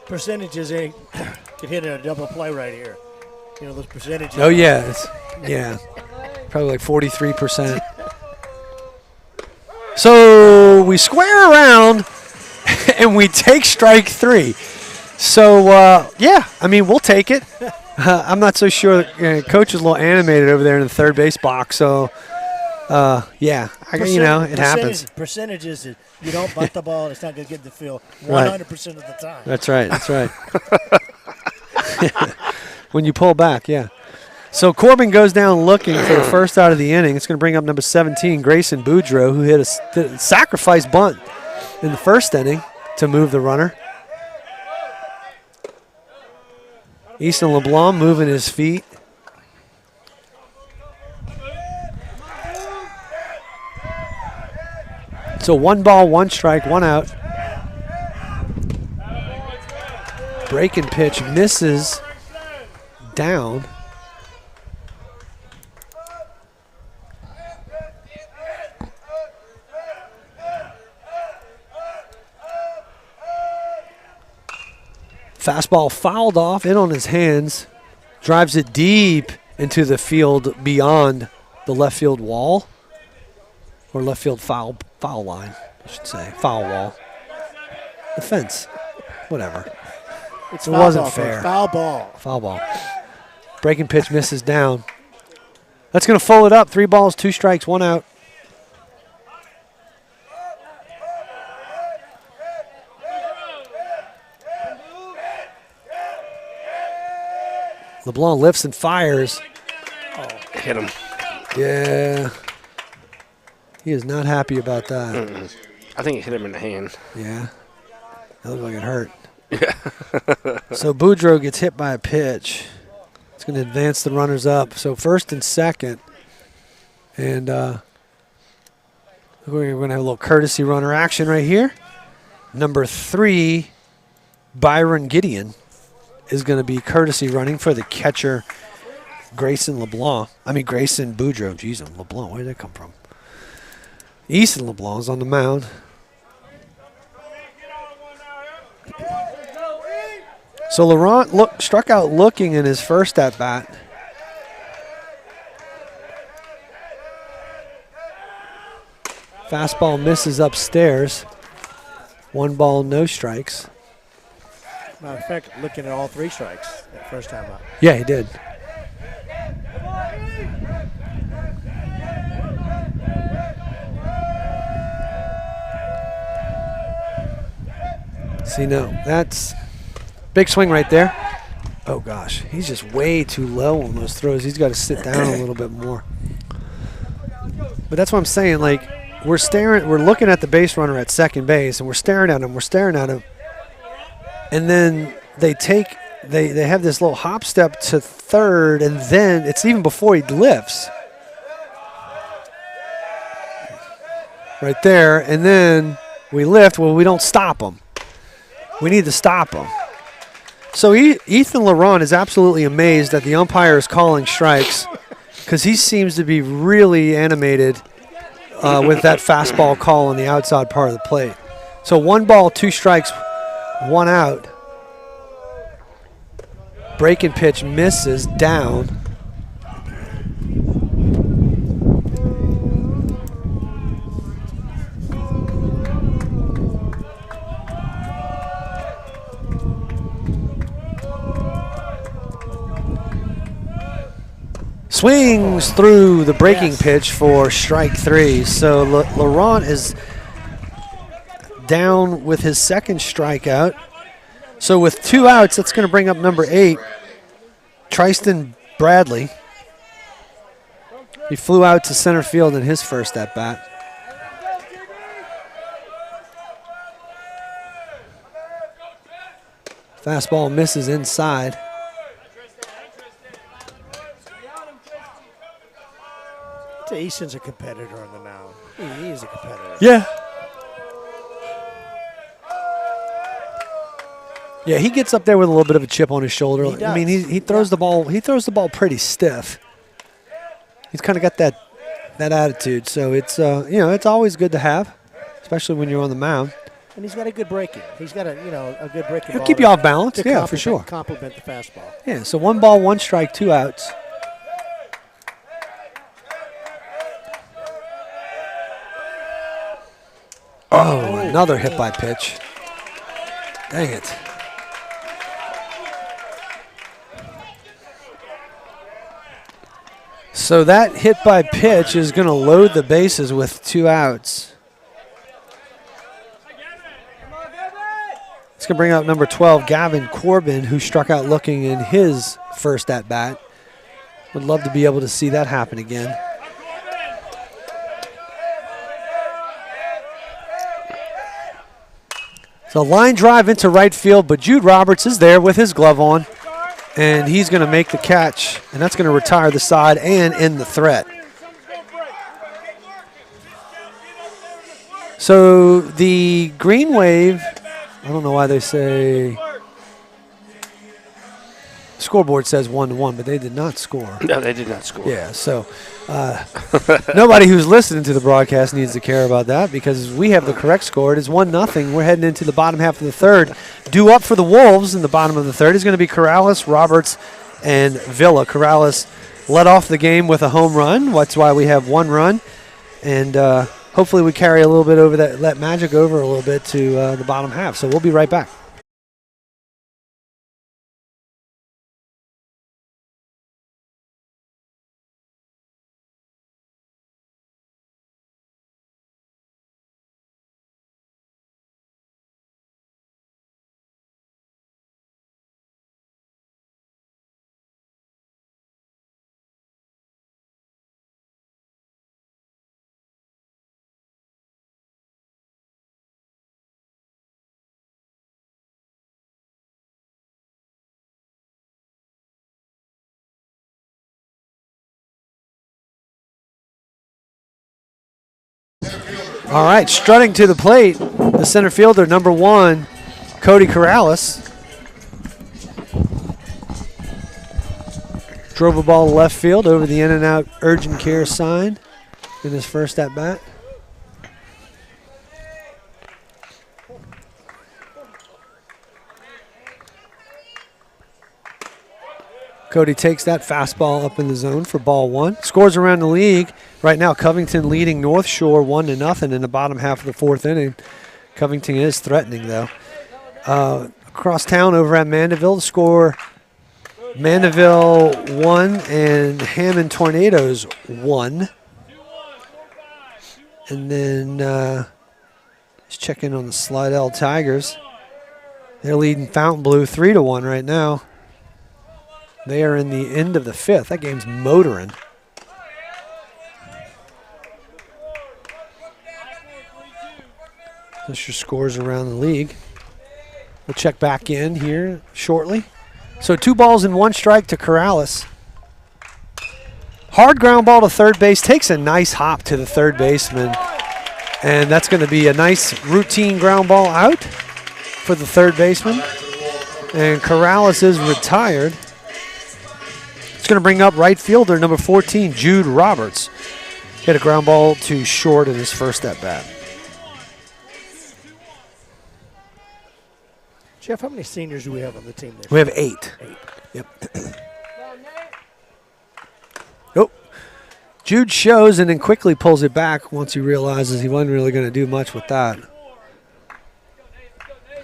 Percentages could hit a double play right here. You know, those percentages. Oh, yeah. Yeah. Probably like 43%. So we square around and we take strike 3. So, yeah, I mean, we'll take it. I'm not so sure. Coach is a little animated over there in the third base box. So, yeah, it happens. Percentages, you don't bunt the ball, it's not going to get the field 100% Right. of the time. That's right. That's right. When you pull back, yeah. So Corbin goes down looking for the first out of the inning. It's going to bring up number 17, Grayson Boudreaux, who hit a sacrifice bunt in the first inning to move the runner. Easton LeBlanc moving his feet. So 1 ball, 1 strike, 1 out. Breaking pitch misses down. Fastball fouled off, in on his hands, drives it deep into the field beyond the left field wall, or left field foul line, I should say, foul wall. The fence, whatever. It wasn't fair. Foul ball. Foul ball. Breaking pitch misses down. That's going to fold it up. 3 balls, 2 strikes, 1 out. LeBlanc lifts and fires. Hit him. Yeah. He is not happy about that. I think he hit him in the hand. Yeah. That looked like it hurt. So Boudreaux gets hit by a pitch. It's going to advance the runners up. So first and second. And we're going to have a little courtesy runner action right here. Number 3, Byron Gideon, is going to be courtesy running for the catcher, Grayson Boudreaux. Jeez, LeBlanc, where did that come from? Easton LeBlanc is on the mound. So Laurent struck out looking in his first at-bat. Fastball misses upstairs. 1 ball, no strikes. Matter of fact, looking at all 3 strikes that first time out. Yeah, he did. See, no, that's big swing right there. Oh, gosh. He's just way too low on those throws. He's got to sit down a little bit more. But that's what I'm saying. Like, we're looking at the base runner at second base, and we're staring at him. And then they have this little hop step to third, and then it's even before he lifts. Right there, and then we lift. Well, we don't stop him. We need to stop him. So Ethan Laurent is absolutely amazed that the umpire is calling strikes because he seems to be really animated with that fastball call on the outside part of the plate. So 1 ball, 2 strikes, 1 out. Breaking pitch misses down. Swings through the breaking pitch for strike 3. So Laurent is down with his second strikeout. So with 2 outs, that's going to bring up number 8, Tristan Bradley. He flew out to center field in his first at-bat. Fastball misses inside. Easton's a competitor on the mound. He is a competitor. Yeah. Yeah, he gets up there with a little bit of a chip on his shoulder. He does. I mean, he throws the ball. He throws the ball pretty stiff. He's kind of got that attitude. So it's it's always good to have, especially when you're on the mound. And he's got a good breaking. He's got a good breaking. He'll keep you off balance. Yeah, for sure. Complement the fastball. Yeah. So 1 ball, 1 strike, 2 outs. Oh, another hit by pitch. Dang it. So that hit by pitch is going to load the bases with 2 outs. It's going to bring up number 12, Gavin Corbin, who struck out looking in his first at-bat. Would love to be able to see that happen again. So line drive into right field, but Jude Roberts is there with his glove on, and he's going to make the catch, and that's going to retire the side and end the threat. So the Green Wave, I don't know why they say, scoreboard says 1-1, but they did not score. No, they did not score. Yeah, so nobody who's listening to the broadcast needs to care about that because we have the correct score. It is 1-0. We're heading into the bottom half of the third. Due up for the Wolves in the bottom of the third is going to be Corrales, Roberts, and Villa. Corrales led off the game with a home run. That's why we have 1 run. And hopefully we carry a little bit over that magic over a little bit to the bottom half. So we'll be right back. All right, strutting to the plate, the center fielder, number 1, Cody Corrales. Drove a ball to left field over the in and out urgent care sign in his first at bat. Cody takes that fastball up in the zone for ball 1. Scores around the league. Right now, Covington leading North Shore 1-0 in the bottom half of the 4th inning. Covington is threatening, though. Across town over at Mandeville, the score, Mandeville 1 and Hammond Tornadoes 1. And then let's check in on the Slidell Tigers. They're leading Fontainebleau 3-1 right now. They are in the end of the 5th. That game's motoring. That's your scores around the league. We'll check back in here shortly. So 2 balls and 1 strike to Corrales. Hard ground ball to third base. Takes a nice hop to the third baseman. And that's going to be a nice routine ground ball out for the third baseman. And Corrales is retired. It's going to bring up right fielder number 14, Jude Roberts. Hit a ground ball to short in his first at bat. Jeff, how many seniors do we have on the team this We year? have 8. Yep. Oh, Jude shows and then quickly pulls it back once he realizes he wasn't really going to do much with that.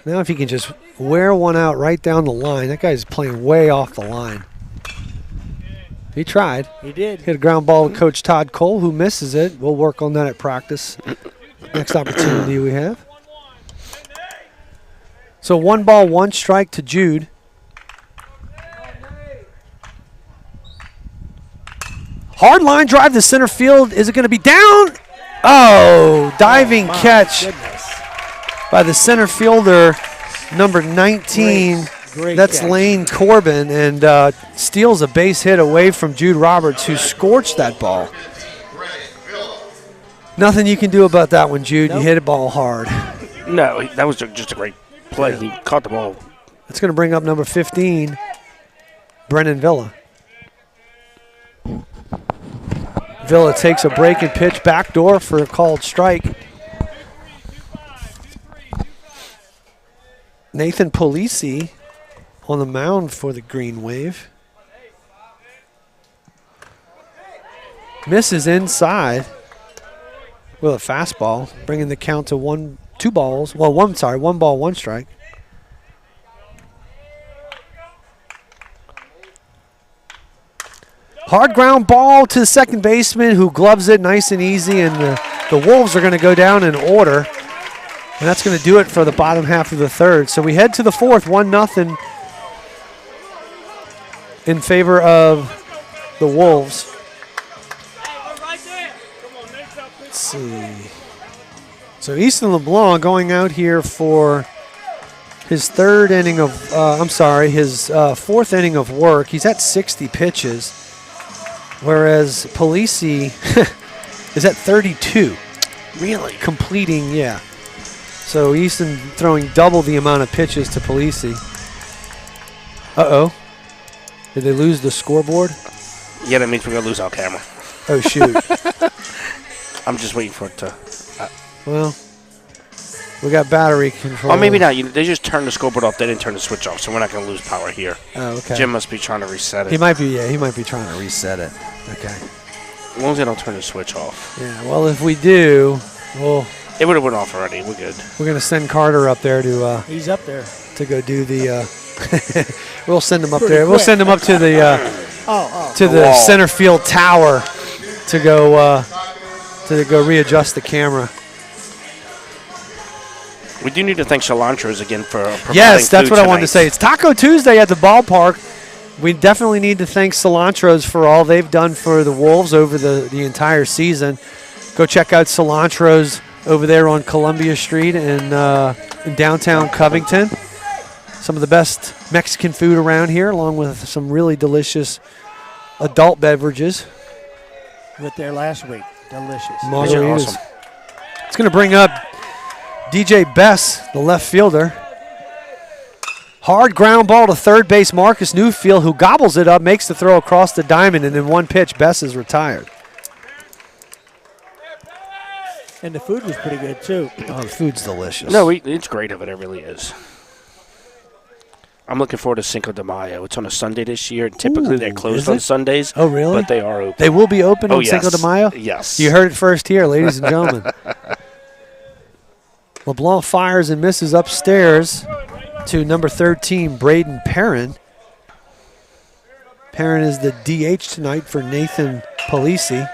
Now if he can just wear one out right down the line. That guy's playing way off the line. He tried. He did. Hit a ground ball to Coach Todd Cole, who misses it. We'll work on that at practice. Next opportunity we have. So 1 ball, 1 strike to Jude. Hard line drive to center field. Is it going to be down? Oh, diving catch by the center fielder, number 19. Great That's catch. Lane Corbin, and steals a base hit away from Jude Roberts, who scorched that ball. Nothing you can do about that one, Jude. Nope. You hit a ball hard. No, that was just a great play. He caught the ball. That's going to bring up number 15, Brennan Villa. Villa takes a breaking pitch backdoor for a called strike. Nathan Polisi on the mound for the Green Wave. Misses inside. with a fastball, bringing the count to 2 balls. Well, 1 ball, 1 strike. Hard ground ball to the second baseman who gloves it nice and easy, and the Wolves are going to go down in order. And that's going to do it for the bottom half of the third. So we head to the fourth, 1-0 in favor of the Wolves. Let's see. So Easton LeBlanc going out here for his fourth inning of work. He's at 60 pitches, whereas Polisi is at 32. Really? Completing, yeah. So Easton throwing double the amount of pitches to Polisi. Uh-oh. Did they lose the scoreboard? Yeah, that means we're going to lose our camera. Oh, shoot. I'm just waiting for it to... Well, we got battery control. Oh, maybe not. They just turned the scoreboard off. They didn't turn the switch off, so we're not going to lose power here. Oh, okay. Jim must be trying to reset it. He might be trying to reset it. Okay. As long as they don't turn the switch off. Yeah, well, if we do, It would have went off already. We're good. we're going to send Carter up there to He's up there. go do the we'll send him up Pretty there. We'll quick. send him up to the to the wall. center field tower to go readjust the camera. We do need to thank Cilantro's again for providing Yes, that's food what I wanted to tonight. say. It's Taco Tuesday at the ballpark. We definitely need to thank Cilantro's for all they've done for the Wolves over the entire season. Go check out Cilantro's over there on Columbia Street in downtown Covington. Some of the best Mexican food around here, along with some really delicious adult beverages. With there last week. Delicious. Margaritas. Awesome. It's going to bring up DJ Bess, the left fielder. Hard ground ball to third base Marcus Newfield, who gobbles it up, makes the throw across the diamond, and in one pitch, Bess is retired. And the food was pretty good, too. Oh, the food's delicious. No, it's great of it. It really is. I'm looking forward to Cinco de Mayo. It's on a Sunday this year. Typically, Ooh, they're closed is on it? Sundays. Oh, really? But they are open. They will be open on Cinco de Mayo? Yes. You heard it first here, ladies and gentlemen. LeBlanc fires and misses upstairs to number 13, Braden Perrin. Perrin is the DH tonight for Nathan Polisi.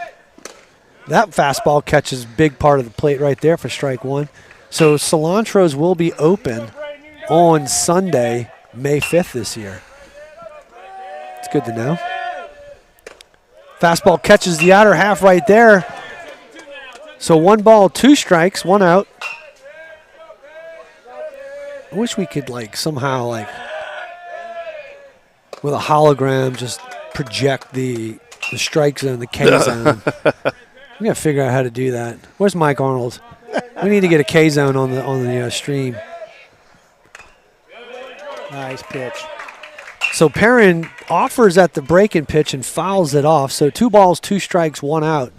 That fastball catches big part of the plate right there for strike 1. So Cilantro's will be open on Sunday, May 5th this year. It's good to know. Fastball catches the outer half right there. So 1 ball, 2 strikes, 1 out. I wish we could somehow with a hologram just project the strike zone, the K zone. We gotta figure out how to do that. Where's Mike Arnold? We need to get a K zone on the stream. Nice pitch. So Perrin offers at the break-in pitch and fouls it off. So 2 balls, 2 strikes, 1 out.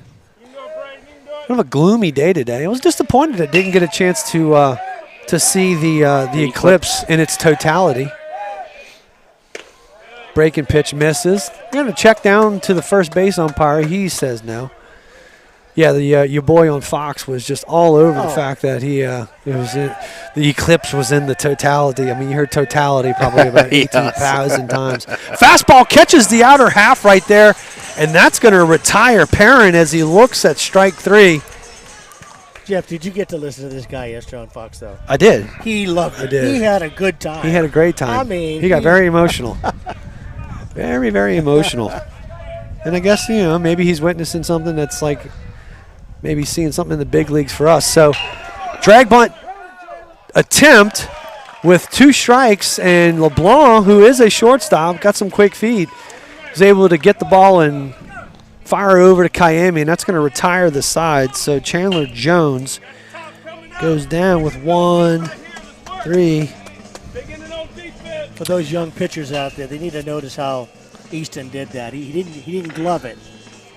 Kind of a gloomy day today. I was disappointed I didn't get a chance to see the eclipse in its totality. Break-in pitch misses. We're going to check down to the first base umpire. He says no. Yeah, your boy on Fox was just all over the fact that the eclipse was in the totality. I mean, you heard totality probably about 18,000 times. Fastball catches the outer half right there, and that's going to retire Perrin as he looks at strike 3. Jeff, did you get to listen to this guy yesterday on Fox, though? I did. He loved it. I did. He had a good time. He had a great time. I mean, he got very emotional. Very, very emotional. And I guess, maybe he's witnessing something that's maybe seeing something in the big leagues for us. So, drag bunt attempt with 2 strikes, and LeBlanc, who is a shortstop, got some quick feet, was able to get the ball and fire over to Kayemi, and that's going to retire the side. So, Chandler Jones goes down with 1, 3. For those young pitchers out there, they need to notice how Easton did that. He didn't glove it.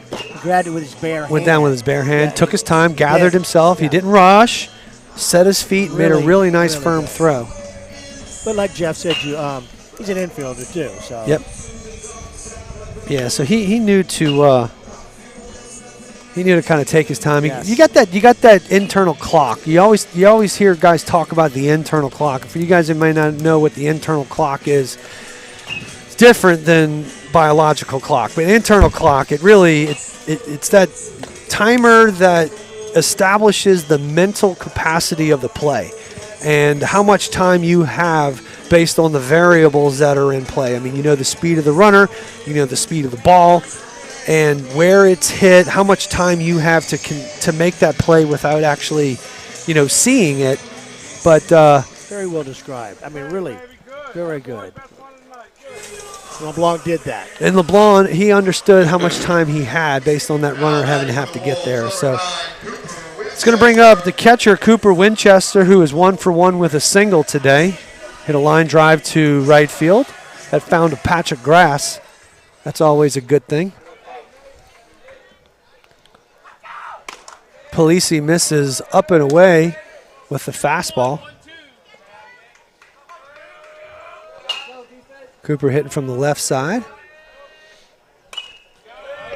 He grabbed it with his bare hand. Went down with his bare hand, Yeah, took his time, gathered himself. He didn't rush, set his feet, made a really nice firm good. throw. But like Jeff said, he's an infielder too. So Yep. Yeah, so he knew to He knew to kind of take his time. Yes. You got that internal clock. You always hear guys talk about the internal clock. For you guys that may not know what the internal clock is, it's different than biological clock. But internal clock, it's that timer that establishes the mental capacity of the play and how much time you have based on the variables that are in play. I mean, you know the speed of the runner, you know the speed of the ball, and where it's hit, how much time you have to make that play without actually, seeing it. But very well described. I mean, really, very good. LeBlanc did that. And LeBlanc, he understood how much time he had based on that runner having to have to get there. So it's going to bring up the catcher, Cooper Winchester, who is 1 for 1 with a single today. Hit a line drive to right field. That found a patch of grass. That's always a good thing. Polisi misses up and away with the fastball. Cooper hitting from the left side.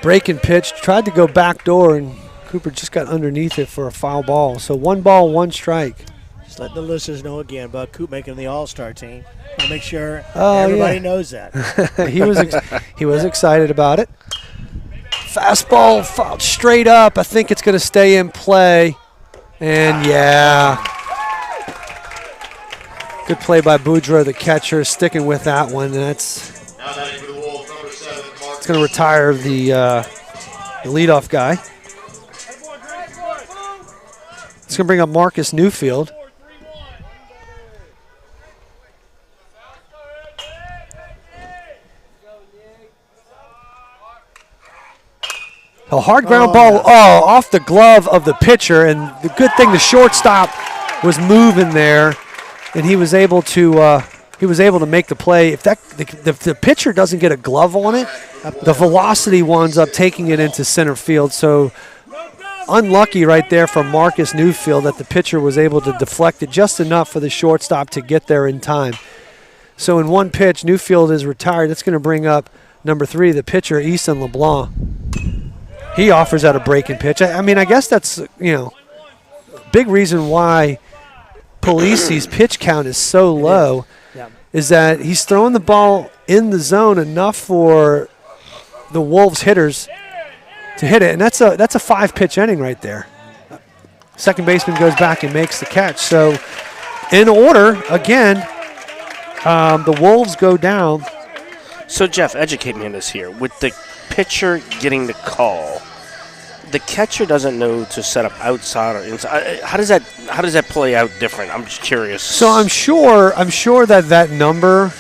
Breaking pitch, tried to go back door, and Cooper just got underneath it for a foul ball. So 1 ball, 1 strike. Just letting the listeners know again about Coop making the All-Star team. I'll make sure everybody knows that. He was excited about it. Fastball fouled straight up. I think it's going to stay in play. And, good play by Boudreaux, the catcher, sticking with that one. And it's going to retire the leadoff guy. It's going to bring up Marcus Newfield. A hard ground ball off the glove of the pitcher, and the good thing the shortstop was moving there, and he was able to make the play. If the pitcher doesn't get a glove on it, the velocity winds up taking it into center field. So unlucky right there from Marcus Newfield that the pitcher was able to deflect it just enough for the shortstop to get there in time. So in one pitch, Newfield is retired. That's going to bring up number 3, the pitcher, Easton LeBlanc. He offers out a breaking pitch. I mean, I guess that's, big reason why Polisi's pitch count is so low is that he's throwing the ball in the zone enough for the Wolves hitters to hit it. And that's a 5-pitch inning right there. Second baseman goes back and makes the catch. So in order, again, the Wolves go down. So, Jeff, educate me on this here. With the pitcher getting the call, the catcher doesn't know to set up outside or inside. How does that play out different? I'm just curious. So I'm sure that number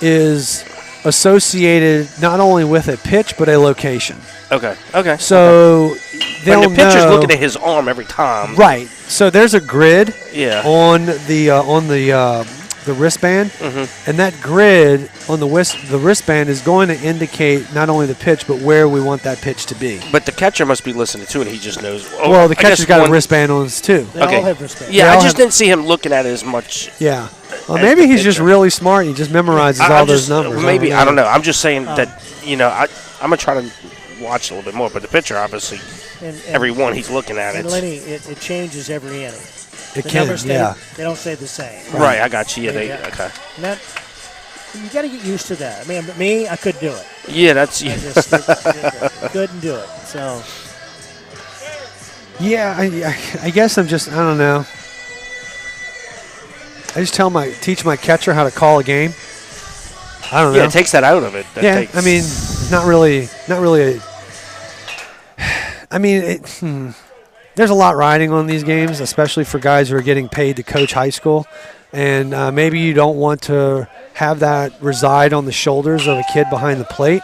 is associated not only with a pitch but a location. Okay. So they'll know. The pitcher's looking at his arm every time. Right. So there's a grid on the wristband, and that grid on the wristband is going to indicate not only the pitch but where we want that pitch to be. But the catcher must be listening to it. He just knows. Well, the catcher's got a wristband on his too. They all have wristbands. Yeah, I just didn't see him looking at it as much. Yeah. Well, maybe he's just really smart. He just memorizes all those numbers. Maybe I don't know. I'm just saying that I'm gonna try to watch a little bit more. But the pitcher, obviously, every one he's looking at it. Lenny, it changes every inning. The numbers they don't stay the same. Right, I got you. Okay. And that, you got to get used to that. I mean, I couldn't do it. Yeah, that's I just couldn't do it. So. Yeah, I guess I don't know. I just teach my catcher how to call a game. I don't know. Yeah, it takes that out of it. I mean, not really. I mean, there's a lot riding on these games, especially for guys who are getting paid to coach high school. And maybe you don't want to have that reside on the shoulders of a kid behind the plate.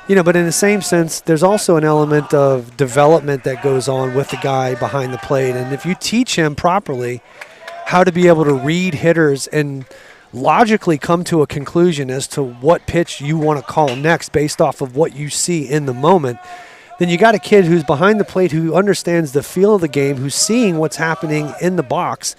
But in the same sense, there's also an element of development that goes on with the guy behind the plate. And if you teach him properly how to be able to read hitters and logically come to a conclusion as to what pitch you want to call next based off of what you see in the moment, then you got a kid who's behind the plate who understands the feel of the game, who's seeing what's happening in the box.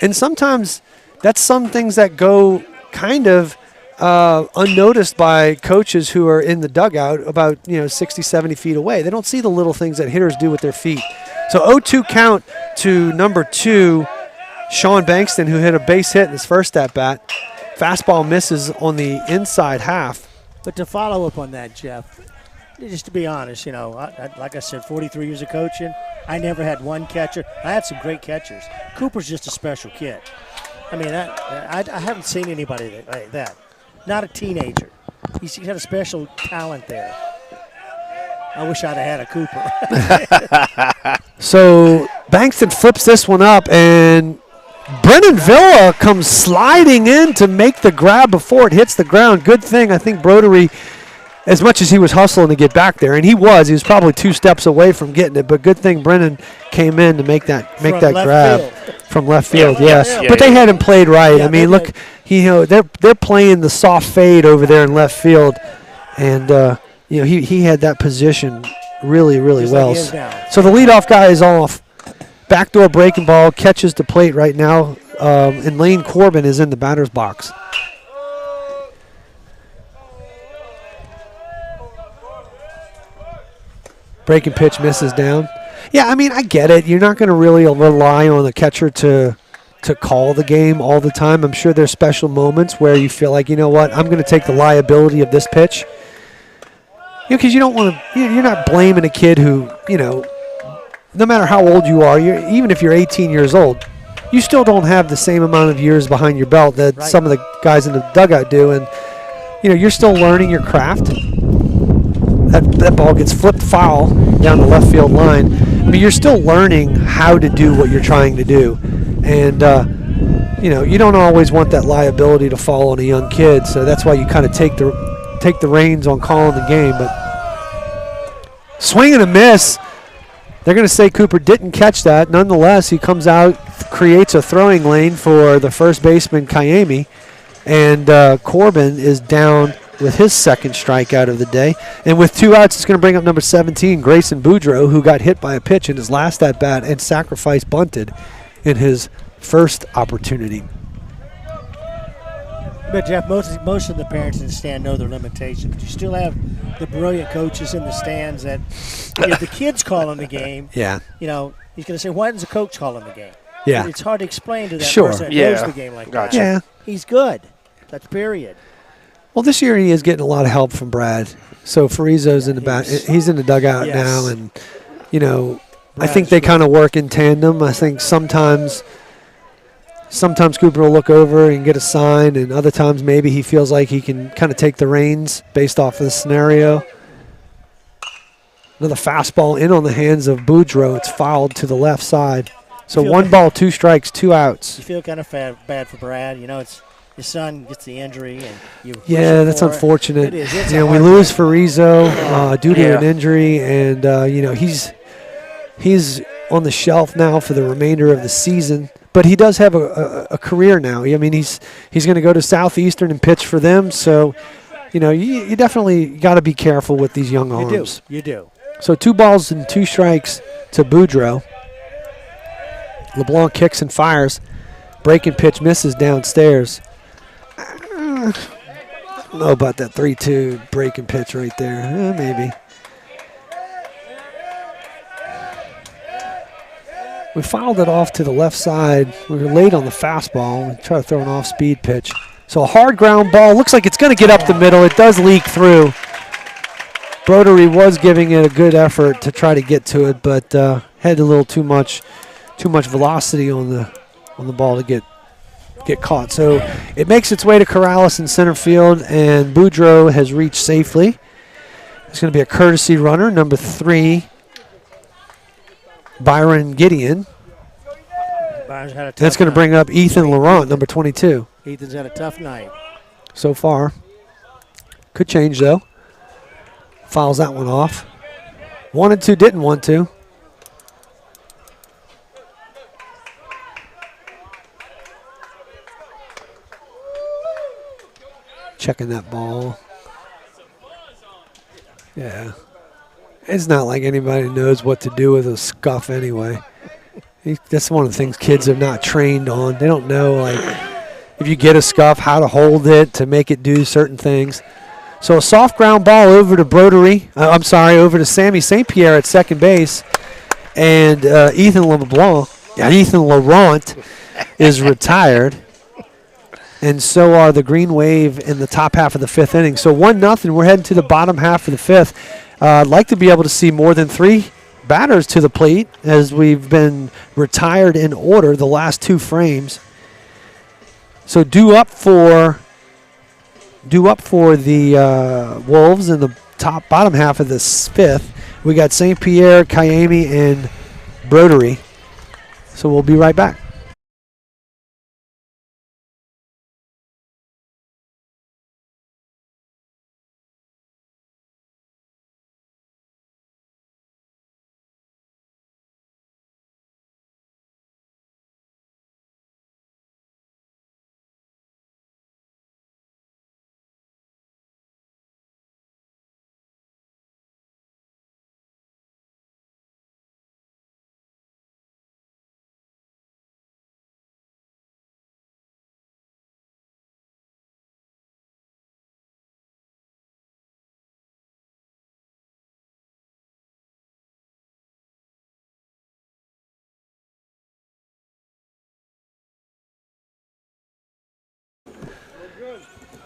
And sometimes that's some things that go kind of unnoticed by coaches who are in the dugout about 60, 70 feet away. They don't see the little things that hitters do with their feet. So 0-2 count to number 2, Sean Bankston, who hit a base hit in his first at-bat. Fastball misses on the inside half. But to follow up on that, Jeff, just to be honest, like I said, 43 years of coaching, I never had one catcher. I had some great catchers. Cooper's just a special kid. I mean, I haven't seen anybody like that. Not a teenager. He's got a special talent there. I wish I'd have had a Cooper. So Bankston flips this one up, and Brennan Villa comes sliding in to make the grab before it hits the ground. Good thing, I think Brodery, as much as he was hustling to get back there, and he was probably 2 steps away from getting it, but good thing Brennan came in to make that grab from left field. Yeah. But they had him played right. Yeah, I mean, look, they're playing the soft fade over there in left field, and he had that position really, really Just well. like he is now. So the leadoff guy is off. Backdoor breaking ball, catches the plate right now, and Lane Corbin is in the batter's box. Breaking pitch misses down. Yeah, I mean, I get it. You're not going to really rely on the catcher to call the game all the time. I'm sure there's special moments where you feel like, you know what, I'm going to take the liability of this pitch. Because you don't want to, you're not blaming a kid who, no matter how old you are, even if you're 18 years old, you still don't have the same amount of years behind your belt that some of the guys in the dugout do. And, you're still learning your craft. That ball gets flipped foul down the left field line. I mean, you're still learning how to do what you're trying to do. And, you don't always want that liability to fall on a young kid. So that's why you kind of take the reins on calling the game. But swing and a miss. They're going to say Cooper didn't catch that. Nonetheless, he comes out, creates a throwing lane for the first baseman, Kayemi. And Corbin is down with his second strikeout of the day. And with 2 outs, it's going to bring up number 17, Grayson Boudreau, who got hit by a pitch in his last at-bat and sacrifice bunted in his first opportunity. But, Jeff, most of the parents in the stand know their limitations. But you still have the brilliant coaches in the stands that if the kid's calling the game, he's going to say, why isn't the coach calling the game? Yeah. But it's hard to explain to that Sure. person that knows the game like that. Yeah. He's good. That's period. Well, this year he is getting a lot of help from Brad. So Farizo's in the back. He's in the dugout now, and I think they kind of work in tandem. I think sometimes Cooper will look over and get a sign, and other times maybe he feels like he can kind of take the reins based off of the scenario. Another fastball in on the hands of Boudreau. It's fouled to the left side. So 1 ball, 2 strikes, 2 outs. You feel kind of bad for Brad. It's his son gets the injury, and that's unfortunate. It is. We lose Farizo due to an injury, and he's on the shelf now for the remainder of the season. But he does have a career now. I mean, he's going to go to Southeastern and pitch for them. So, you definitely got to be careful with these young arms. You do. So 2 balls and 2 strikes to Boudreau. LeBlanc kicks and fires. Breaking pitch misses downstairs. I don't know about that 3-2 breaking pitch right there. Maybe. We fouled it off to the left side. We were late on the fastball. We tried to throw an off-speed pitch. So a hard ground ball. Looks like it's going to get up the middle. It does leak through. Brodery was giving it a good effort to try to get to it, but had a little too much velocity on the ball to get caught. So it makes its way to Corrales in center field, and Boudreau has reached safely. It's going to be a courtesy runner, number 3, Byron Gideon. That's going to bring up Ethan Laurent, number 22. Ethan's had a tough night so far. Could change, though. Fouls that one off. Wanted to, didn't want to. Checking that ball. Yeah. It's not like anybody knows what to do with a scuff anyway. That's one of the things kids are not trained on. They don't know, if you get a scuff, how to hold it to make it do certain things. So a soft ground ball over to over to Sammy St. Pierre at second base. And Ethan Laurent is retired. And so are the Green Wave in the top half of the fifth inning. So 1-0. We're heading to the bottom half of the fifth. I'd like to be able to see more than 3 batters to the plate as we've been retired in order the last 2 frames. So due up for the Wolves in the bottom half of this fifth. We got St. Pierre, Kiami, and Broderie. So we'll be right back.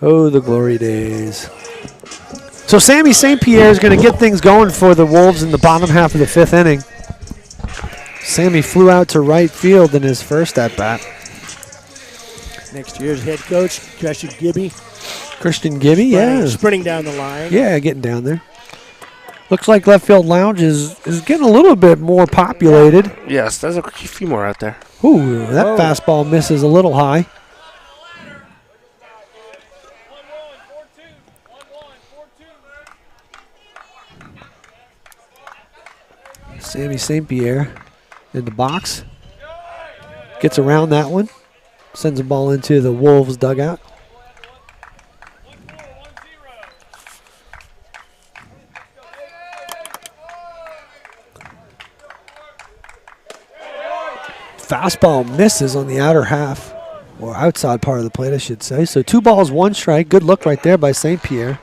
Oh, the glory days. So Sammy St. Pierre is going to get things going for the Wolves in the bottom half of the fifth inning. Sammy flew out to right field in his first at-bat. Next year's head coach, Christian Gibby. Sprinting down the line. Yeah, getting down there. Looks like left field lounge is getting a little bit more populated. Yes, there's a few more out there. Ooh, that fastball misses a little high. Sammy St. Pierre in the box. Gets around that one. Sends a ball into the Wolves dugout. Fastball misses on the outer half, or outside part of the plate, I should say. So 2 balls, 1 strike. Good look right there by St. Pierre.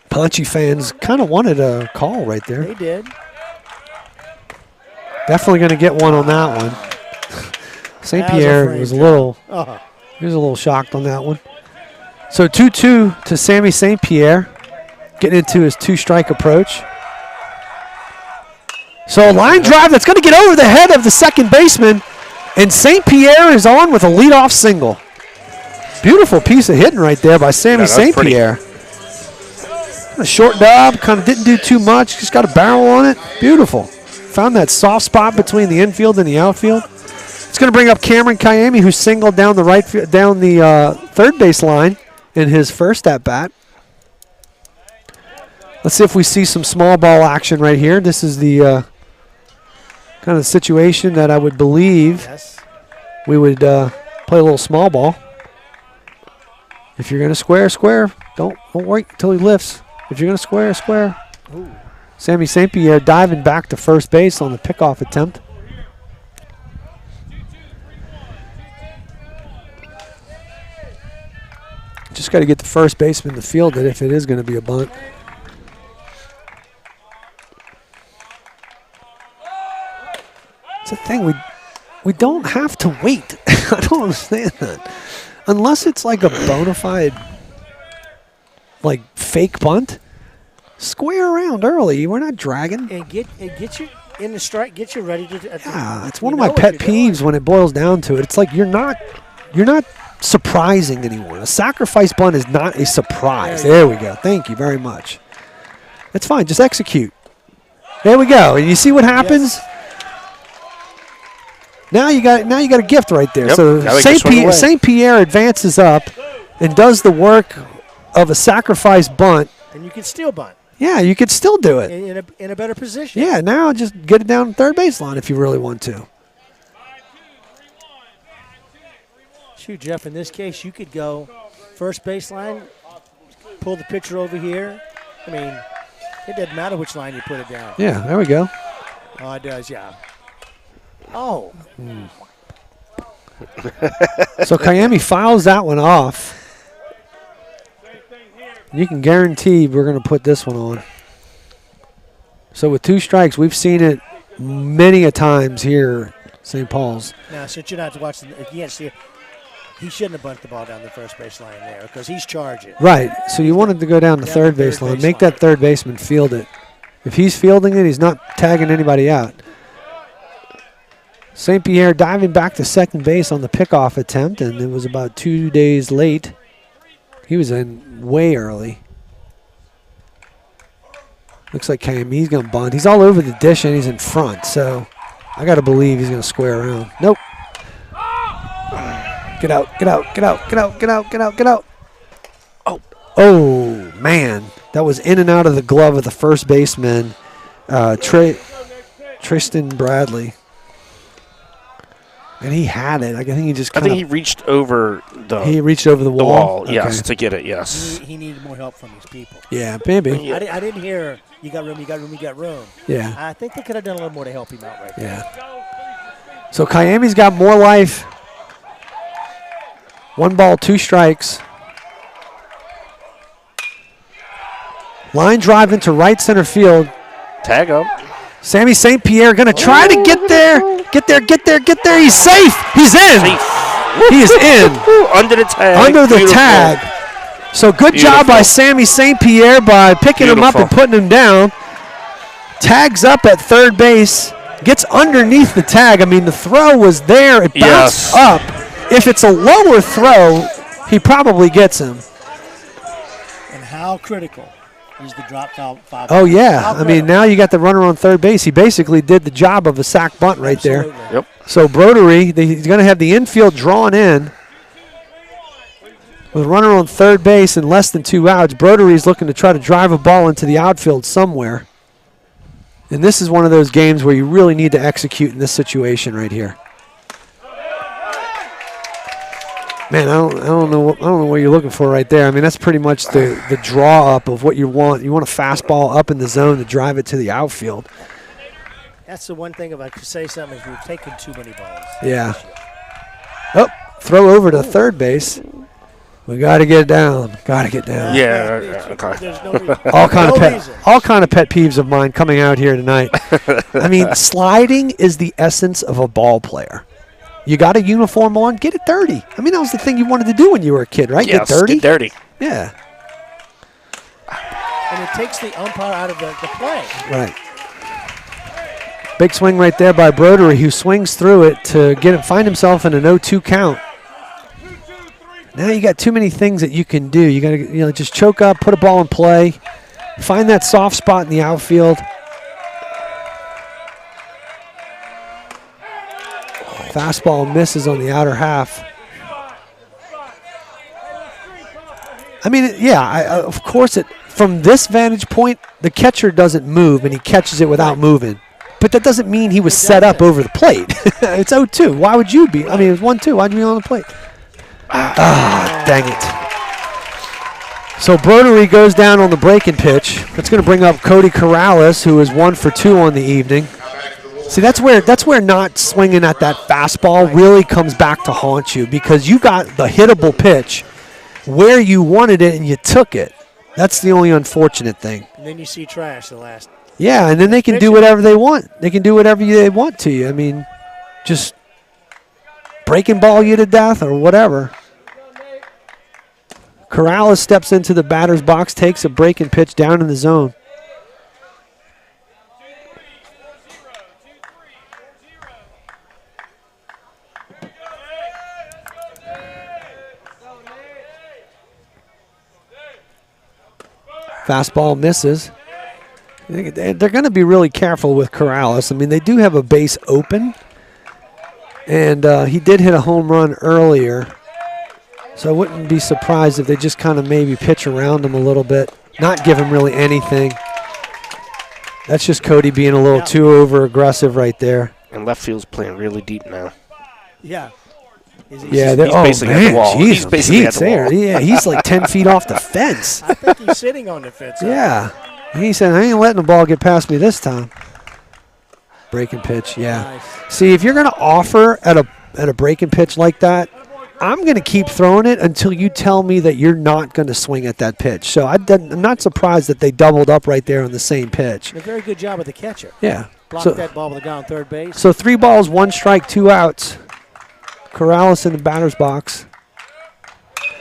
Ponchy fans kind of wanted a call right there. They did. Definitely going to get one on that one. St. Pierre was a little shocked on that one. So 2-2 to Sammy St. Pierre, getting into his 2-strike approach. So a line drive that's going to get over the head of the second baseman, and St. Pierre is on with a leadoff single. Beautiful piece of hitting right there by Sammy St. Pierre. A short dub, kind of didn't do too much, just got a barrel on it. Beautiful. Found that soft spot between the infield and the outfield. It's going to bring up Cameron Kiami, who singled down the third base line in his first at bat. Let's see if we see some small ball action right here. This is the kind of situation that I would believe we would play a little small ball. If you're going to square. Don't wait until he lifts. If you're going to square. Ooh. Sammy St. Pierre diving back to first base on the pickoff attempt. Just got to get the first baseman to field it if it is going to be a bunt. It's a thing, we don't have to wait. I don't understand that. Unless it's like a bona fide like fake bunt, square around early. We're not dragging. And get you in the strike, get you ready to. Yeah, it's one of my pet peeves when it boils down to it. It's like you're not surprising anyone. A sacrifice bunt is not a surprise. There we go. Thank you very much. That's fine. Just execute. There we go. And you see what happens? Yes. Now you got a gift right there. Yep. So St. Pierre advances up and does the work of a sacrifice bunt. And you can still bunt. Yeah, you could still do it. In a better position. Yeah, now just get it down the third baseline if you really want to. Shoot, Jeff, in this case, you could go first baseline, pull the pitcher over here. I mean, it doesn't matter which line you put it down. Yeah, there we go. Oh, it does, yeah. Oh. So Kiami fouls that one off. You can guarantee we're going to put this one on. So with 2 strikes, we've seen it many a times here at St. Paul's. Now, since you're not watching, you can't see it. He shouldn't have bunted the ball down the first base line there because he's charging. Right. So you wanted to go down the third base line. Make that third baseman field it. If he's fielding it, he's not tagging anybody out. St. Pierre diving back to second base on the pickoff attempt, and it was about 2 days late. He was in way early. Looks like Kiami's going to bunt. He's all over the dish, and he's in front, so I got to believe he's going to square around. Nope. Get out, get out, get out, get out, get out, get out, get out. Oh, man. That was in and out of the glove of the first baseman, Tristan Bradley. And he had it. I think he just I think he reached over the wall. Okay. Yes, to get it, yes. He needed more help from his people. Yeah, maybe. I didn't hear, you got room, you got room, you got room. Yeah. I think they could have done a little more to help him out right there. Yeah. So Kiami's got more life. 1 ball, 2 strikes. Line drive into right center field. Tag up. Sammy St. Pierre going to try to get there. Get there, get there, get there. He's safe. He's in. He is in. Under the tag. Under the Beautiful. tag. So good job by Sammy St. Pierre by picking him up and putting him down. Tags up at third base. Gets underneath the tag. I mean, the throw was there. It bounced up. If it's a lower throw, he probably gets him. And how critical is the drop foul? Oh, yeah. I mean, now you got the runner on third base. He basically did the job of a sack bunt right there. Yep. So Brodery, he's going to have the infield drawn in. With a runner on third base and less than 2 outs, Brodery's looking to try to drive a ball into the outfield somewhere. And this is one of those games where you really need to execute in this situation right here. Man, I don't know what you're looking for right there. I mean, that's pretty much the draw up of what you want. You want a fastball up in the zone to drive it to the outfield. That's the one thing, if I could say something, is we've taken too many balls. Yeah. Oh, throw over to third base. We got to get down. Got to get down. Yeah. Okay. There's no reason. All kind of pet peeves of mine coming out here tonight. I mean, sliding is the essence of a ball player. You got a uniform on, get it dirty. I mean, that was the thing you wanted to do when you were a kid, right? Yes, get dirty. Get dirty. Yeah. And it takes the umpire out of the play. Right. Big swing right there by Brodery, who swings through it to find himself in an 0-2 count. Now you got too many things that you can do. You got to just choke up, put a ball in play, find that soft spot in the outfield. Fastball misses on the outer half. I mean, yeah, of course, from this vantage point, the catcher doesn't move, and he catches it without moving. But that doesn't mean he was set up over the plate. It's 0-2. Why would you be? I mean, it was 1-2. Why'd you be on the plate? Dang it. So Brodery goes down on the breaking pitch. That's going to bring up Cody Corrales, who is 1 for 2 on the evening. See, that's where not swinging at that fastball really comes back to haunt you, because you got the hittable pitch where you wanted it and you took it. That's the only unfortunate thing. And then you see trash the last. Yeah, and then they can do whatever they want. They can do whatever they want to you. I mean, just breaking ball you to death or whatever. Corrales steps into the batter's box, takes a breaking pitch down in the zone. Fastball misses. They're going to be really careful with Corrales. I mean, they do have a base open, and he did hit a home run earlier, so I wouldn't be surprised if they just kind of maybe pitch around him a little bit, not give him really anything. That's just Cody being a little too over-aggressive right there. And left field's playing really deep now. Yeah. Yeah, he's basically at the wall. He's basically at the wall. Yeah, he's like 10 feet off the fence. I think he's sitting on the fence. Yeah. He said, I ain't letting the ball get past me this time. Breaking pitch, yeah. Nice. See, if you're going to offer at a a breaking pitch like that, I'm going to keep throwing it until you tell me that you're not going to swing at that pitch. So I'm not surprised that they doubled up right there on the same pitch. A very good job with the catcher. Yeah. Blocked that ball with the guy on third base. So 3 balls, 1 strike, 2 outs. Corrales in the batter's box.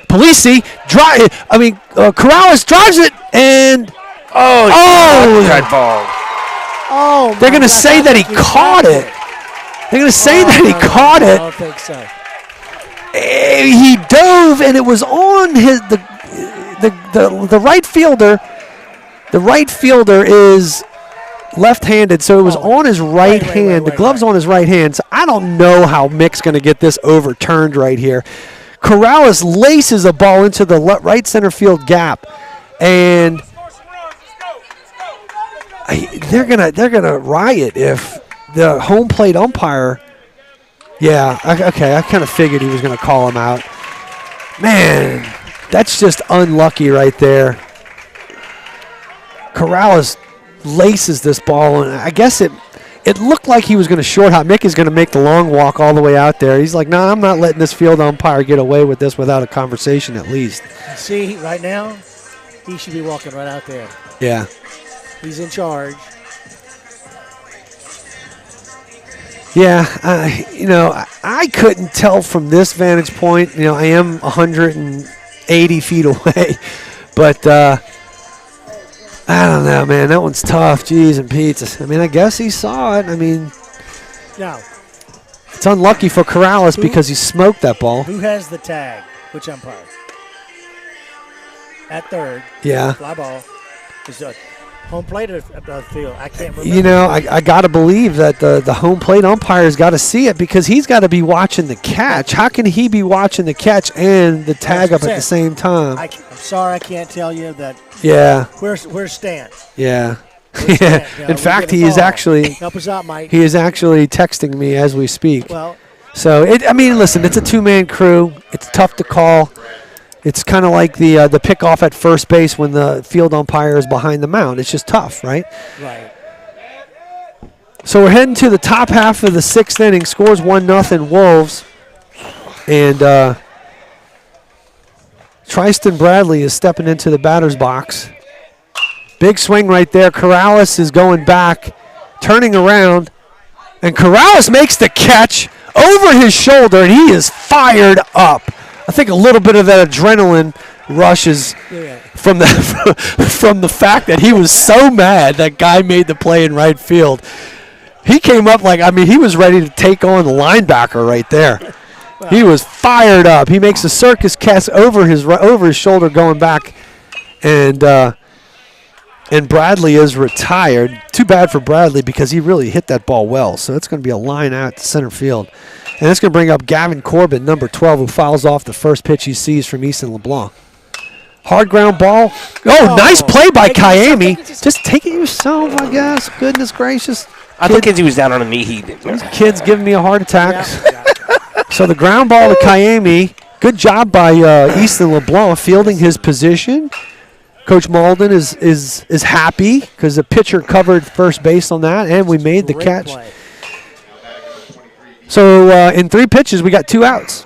Polisi, Corrales drives it, and that ball. Oh, they're going to say that he caught it. They're going to say that he caught it. I don't think so. He dove, and it was on the right fielder. The right fielder is left-handed, so it was on his right hand. The glove's on his right hand. So I don't know how Mick's going to get this overturned right here. Corrales laces a ball into the right center field gap, and they're gonna riot if the home plate umpire. Yeah, okay, I kind of figured he was going to call him out. Man, that's just unlucky right there. Corrales laces this ball, and I guess it looked like he was going to short hop. Mick is going to make the long walk all the way out there. He's like, no, I'm not letting this field umpire get away with this without a conversation at least. See, right now, he should be walking right out there. Yeah. He's in charge. Yeah, I couldn't tell from this vantage point. I am 180 feet away, but I don't know, man. That one's tough. Jeez and Pete. I guess he saw it. Now, it's unlucky for Corrales because he smoked that ball. Who has the tag? Which umpire? At third. Yeah. Fly ball. Is it home plate or field? I can't remember. I got to believe that the home plate umpire's got to see it because he's got to be watching the catch. How can he be watching the catch and the tag up at the same time? I'm sorry, I can't tell you that. Yeah. Where's Stan? Yeah. Yeah. In fact, he is actually help us out, Mike. He is actually texting me as we speak. Well, so listen, it's a 2-man crew. It's tough to call. It's kind of like the pickoff at first base when the field umpire is behind the mound. It's just tough, right? Right. So we're heading to the top half of the 6th inning. Scores 1-0 Wolves. And Tristan Bradley is stepping into the batter's box. Big swing right there. Corrales is going back, turning around. And Corrales makes the catch over his shoulder, and he is fired up. I think a little bit of that adrenaline rush is from the fact that he was so mad that guy made the play in right field. He came up he was ready to take on the linebacker right there. Wow. He was fired up. He makes a circus cast over his shoulder going back, and Bradley is retired. Too bad for Bradley because he really hit that ball well. So it's going to be a line out to center field. And it's going to bring up Gavin Corbin, number 12, who fouls off the first pitch he sees from Easton LeBlanc. Hard ground ball. Oh, nice play by Kayemi. Just take it yourself, I guess. Goodness gracious. I think he was down on a knee. These kids giving me a heart attack. So the ground ball to Kayemi. Good job by Easton LeBlanc fielding his position. Coach Malden is happy because the pitcher covered first base on that, and we made the catch. Play. So in 3 pitches, we got 2 outs.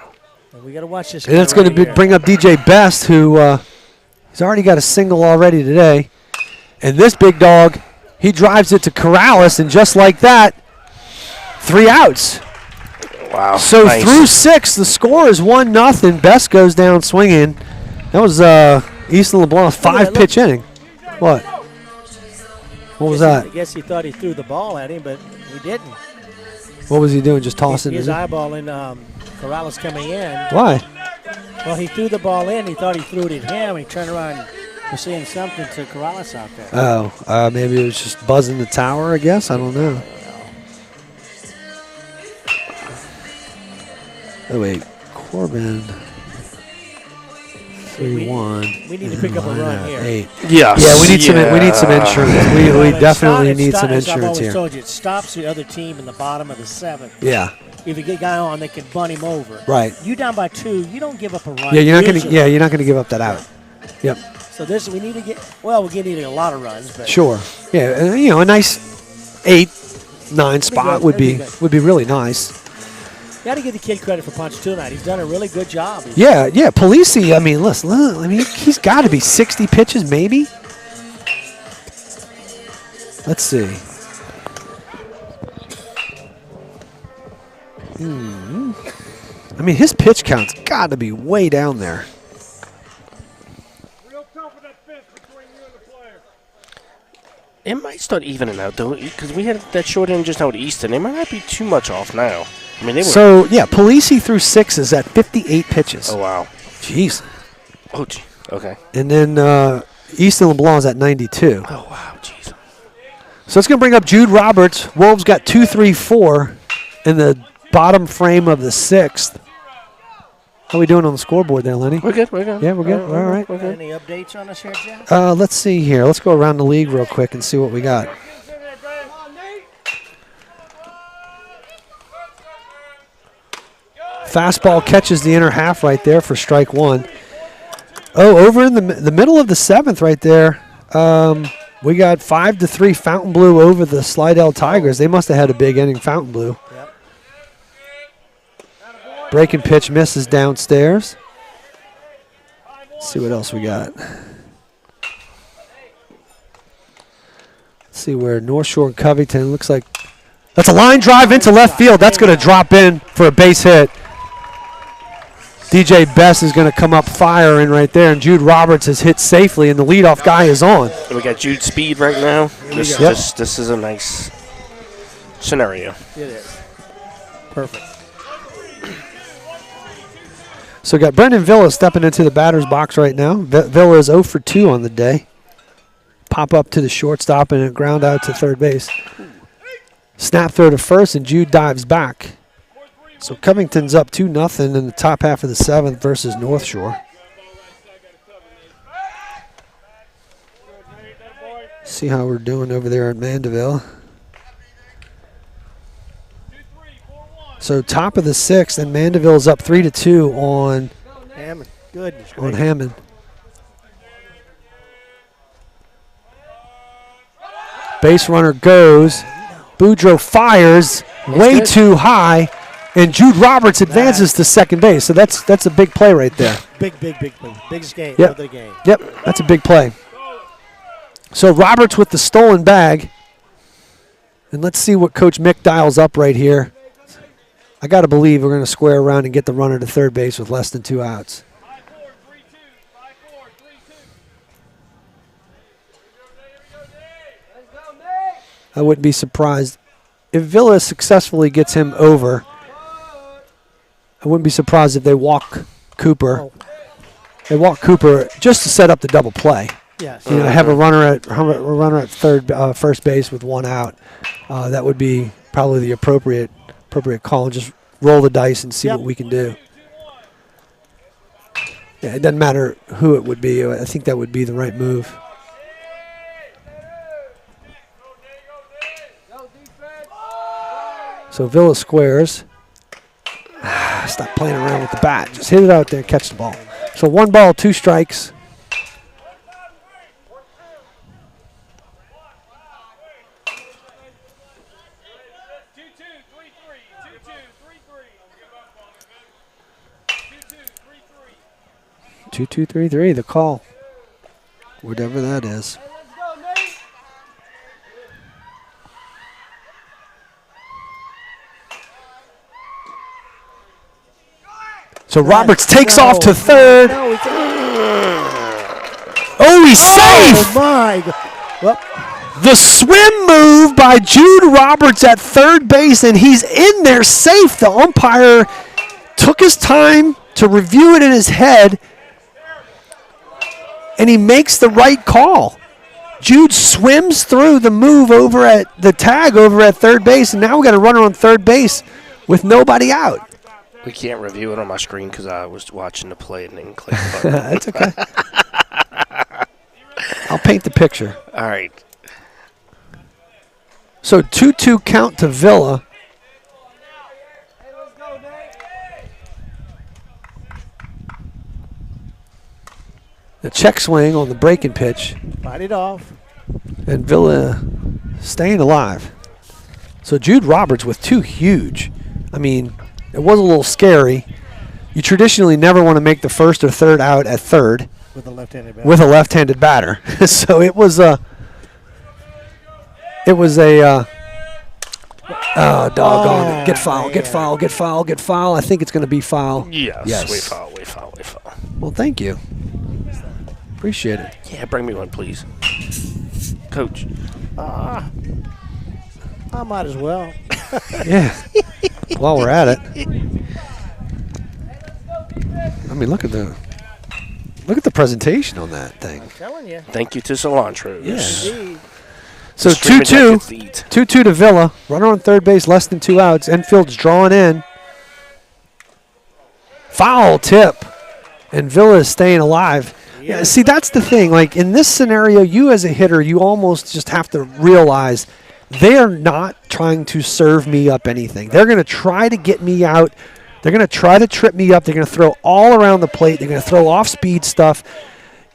We got to watch this. And that's going to bring up DJ Best, who he's already got a single already today. And this big dog, he drives it to Corrales, and just like that, 3 outs. Wow. So nice. through 6, the score is 1-0. Best goes down swinging. That was Easton LeBlanc's 5-pitch inning. What? What was that? I guess he thought he threw the ball at him, but he didn't. What was he doing? Just tossing His it? eyeballing Corrales coming in. Why? Well, he threw the ball in. He thought he threw it at him. He turned around and was saying something to Corrales out there. Oh, maybe it was just buzzing the tower, I guess. I don't know. Oh, wait. Corbin. 3-1. We need to pick up a run here. 8. Yes. Yeah, we need some insurance. We definitely need some I've insurance always here. told you, it stops the other team in the bottom of the 7th. Yeah. If you get a guy on, they can bunt him over. Right. You down by 2, you don't give up a run. Yeah, you're not gonna give up that out. Yep. So this we need to get. Well, we're getting a lot of runs, but Sure. Yeah, and, a nice 8-9 spot would be really nice. got to give the kid credit for Ponchatoula tonight. He's done a really good job. Yeah, Polisi, I mean, listen, he's got to be 60 pitches maybe. Let's see. I mean, his pitch count's got to be way down there. Real tough with that fence between you and the player. It might start evening out, though, because we had that short inning just now at Easton. It might not be too much off now. I mean, they were. So, yeah, Polisi threw 6s at 58 pitches. Oh, wow. Jeez. Oh, gee. Okay. And then Easton LeBlanc's at 92. Oh, wow. Jeez. So it's going to bring up Jude Roberts. Wolves got 2, 3, 4 in the bottom frame of the 6th. How are we doing on the scoreboard there, Lenny? We're good. We're good. Yeah, we're good. All right. We're good. Any updates on us here, Jeff? Let's see here. Let's go around the league real quick and see what we got. Fastball catches the inner half right there for strike 1. Oh, over in the middle of the 7th right there, we got 5-3 Fontainebleau over the Slidell Tigers. They must have had a big inning, Fontainebleau. Yep. Breaking pitch misses downstairs. Let's see what else we got. Let's see where North Shore and Covington looks like. That's a line drive into left field. That's going to drop in for a base hit. DJ Best is going to come up firing right there, and Jude Roberts has hit safely, and the leadoff guy is on. And we got Jude Speed right now. This is a nice scenario. It is. Perfect. So we got Brendan Villa stepping into the batter's box right now. Villa is 0 for 2 on the day. Pop up to the shortstop and a ground out to third base. Snap throw to first, and Jude dives back. So Covington's up 2-0 in the top half of the 7th versus North Shore. See how we're doing over there at Mandeville. So top of the 6th, and Mandeville's up 3-2 on Hammond. Goodness on gracious. Hammond. Base runner goes. Boudreaux fires way good. too high, and Jude Roberts advances to second base. So that's a big play right there. Big play. Biggest game Yep. of the game. Yep, that's a big play. So Roberts with the stolen bag. And let's see what Coach Mick dials up right here. I got to believe we're going to square around and get the runner to third base with less than 2 outs. I wouldn't be surprised if Villa successfully gets him over. I wouldn't be surprised if they walk Cooper. Oh. They walk Cooper just to set up the double play. Yes. You know, have a runner at first base with 1 out. That would be probably the appropriate call. Just roll the dice and see Yep. what we can do. Yeah, it doesn't matter who it would be. I think that would be the right move. So Villa squares. Stop playing around with the bat. Just hit it out there, catch the ball. So 1 ball, 2 strikes. Two, 2-3-3, the call. Whatever that is. So Roberts takes off to third. No, we Oh, he's safe! Oh, my God. Well, The swim move by Jude Roberts at third base, and he's in there safe. The umpire took his time to review it in his head, and he makes the right call. Jude swims through the move over at the tag over at third base, and now we got a runner on third base with nobody out. We can't review it on my screen because I was watching the play and didn't click the button. That's okay. I'll paint the picture. All right. So 2-2 count to Villa. The check swing on the breaking pitch, fight it off. and Villa staying alive. So Jude Roberts with 2 huge. I mean, It was a little scary. You traditionally never want to make the first or third out at third With a left-handed batter. with a left-handed batter. So it was a doggone it. Get foul, get foul, get foul, get foul. I think it's going to be foul. Yes. We foul. Well, thank you. Appreciate it. Yeah, bring me one, please. Coach. I might as well. Yeah. While we're at it. I mean, look at the presentation on that thing. I'm telling you. Thank you to Cilantro. Yeah. Indeed. So Streaming 2-2. jackets to eat. 2-2 to Villa. Runner on third base, less than 2 outs. Enfield's drawing in. Foul tip. And Villa is staying alive. Yeah, see, that's the thing. Like, in this scenario, you as a hitter, you almost just have to realize they are not trying to serve me up anything. They're going to try to get me out. They're going to try to trip me up. They're going to throw all around the plate. They're going to throw off-speed stuff.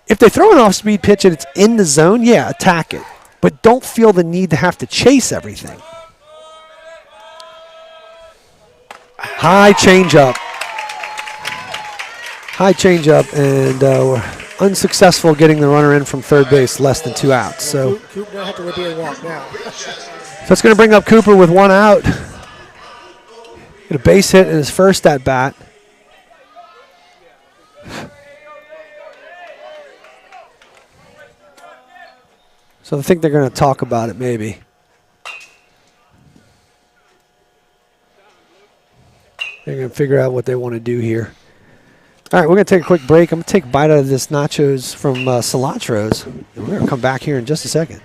If they throw an off-speed pitch and it's in the zone, yeah, attack it. But don't feel the need to have to chase everything. High changeup. High changeup, and we're unsuccessful getting the runner in from third base, less than 2 outs. So Coop don't have to be a walk now. it's going to bring up Cooper with 1 out. Get a base hit in his first at bat. So I think they're going to talk about it maybe. They're going to figure out what they want to do here. All right, we're going to take a quick break. I'm going to take a bite out of this nachos from Cilantro's. And we're going to come back here in just a second.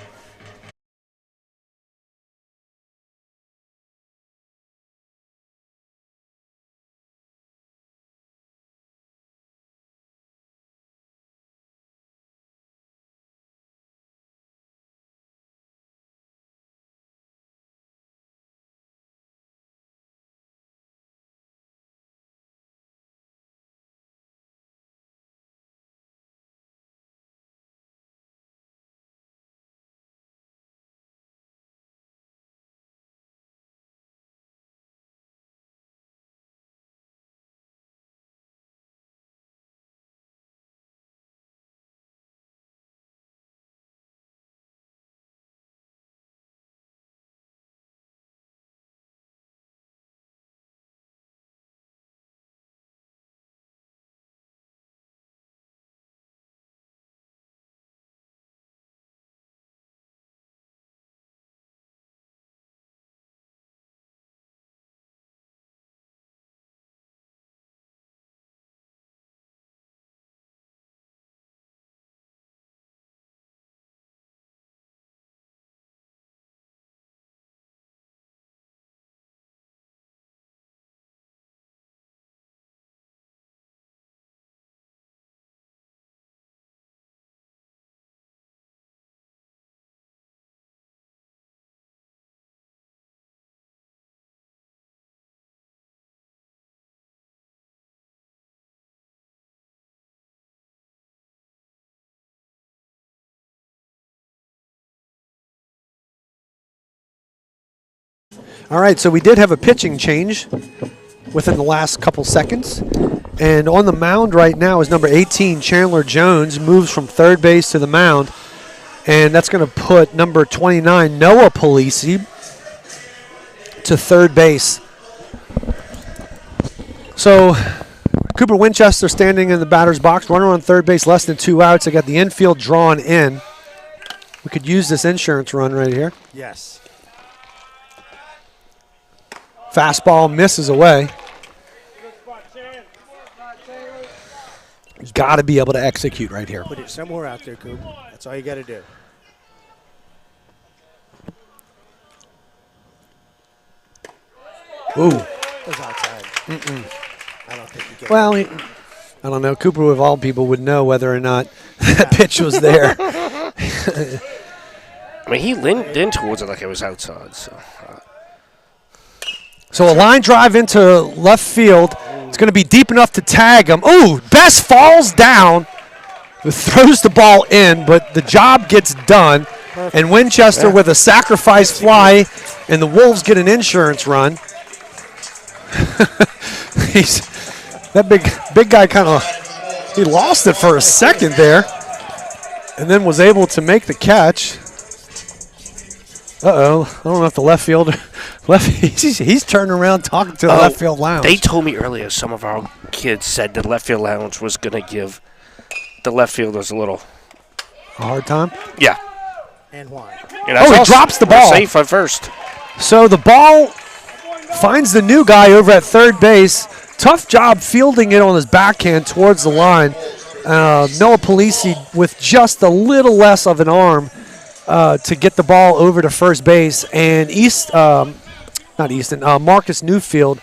All right, so we did have a pitching change within the last couple seconds. And on the mound right now is number 18, Chandler Jones, moves from third base to the mound. And that's going to put number 29, Noah Polisi, to third base. So Cooper Winchester standing in the batter's box, runner on third base, less than 2 outs. I got the infield drawn in. We could use this insurance run right here. Yes. Fastball misses away. He's got to be able to execute right here. Put it somewhere out there, Coop. That's all you got to do. Ooh. It was outside. I don't think you get Well, I don't know. Cooper, of all people, would know whether or not that pitch was there. I mean, he leaned in towards it like it was outside. So a line drive into left field. It's going to be deep enough to tag him. Ooh, Best falls down, throws the ball in, but the job gets done. Perfect. And Winchester with a sacrifice fly, and the Wolves get an insurance run. that big guy kind of he lost it for a second there, and then was able to make the catch. Uh-oh, I don't know if the left fielder, he's turning around talking to the left field lounge. They told me earlier some of our kids said the left field lounge was going to give the left fielders a little a hard time? Yeah. And why? Oh, he drops the ball. We're safe at first. So the ball finds the new guy over at third base. Tough job fielding it on his backhand towards the line. Noah Polisi with just a little less of an arm to get the ball over to first base. And Marcus Newfield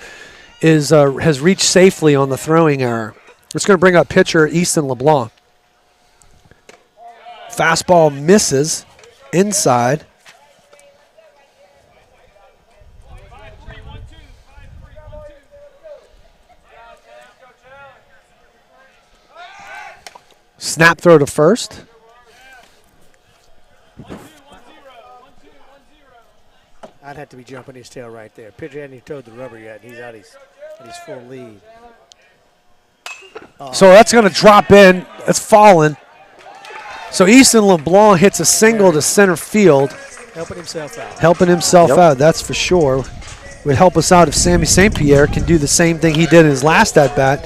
has reached safely on the throwing error. It's going to bring up pitcher Easton LeBlanc. Fastball misses inside. Snap throw to first. I'd have to be jumping his tail right there. Pitcher hadn't even towed the rubber yet. He's at his full lead. So that's going to drop in. It's fallen. So Easton LeBlanc hits a single to center field. Helping himself out. Helping himself out, that's for sure. Would help us out if Sammy St. Pierre can do the same thing he did in his last at-bat.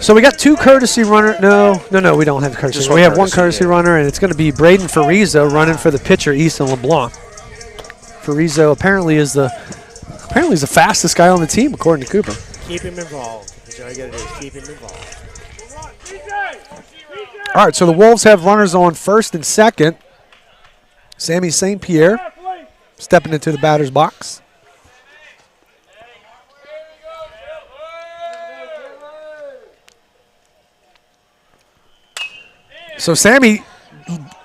So we got two courtesy runners. No, we don't have courtesy. We have one courtesy runner, and it's going to be Braden Farizo running for the pitcher, Easton LeBlanc. Farizo apparently is the fastest guy on the team, according to Cooper. Keep him involved. That's all you got to do is keep him involved. All right, so the Wolves have runners on first and second. Sammy St. Pierre stepping into the batter's box. So Sammy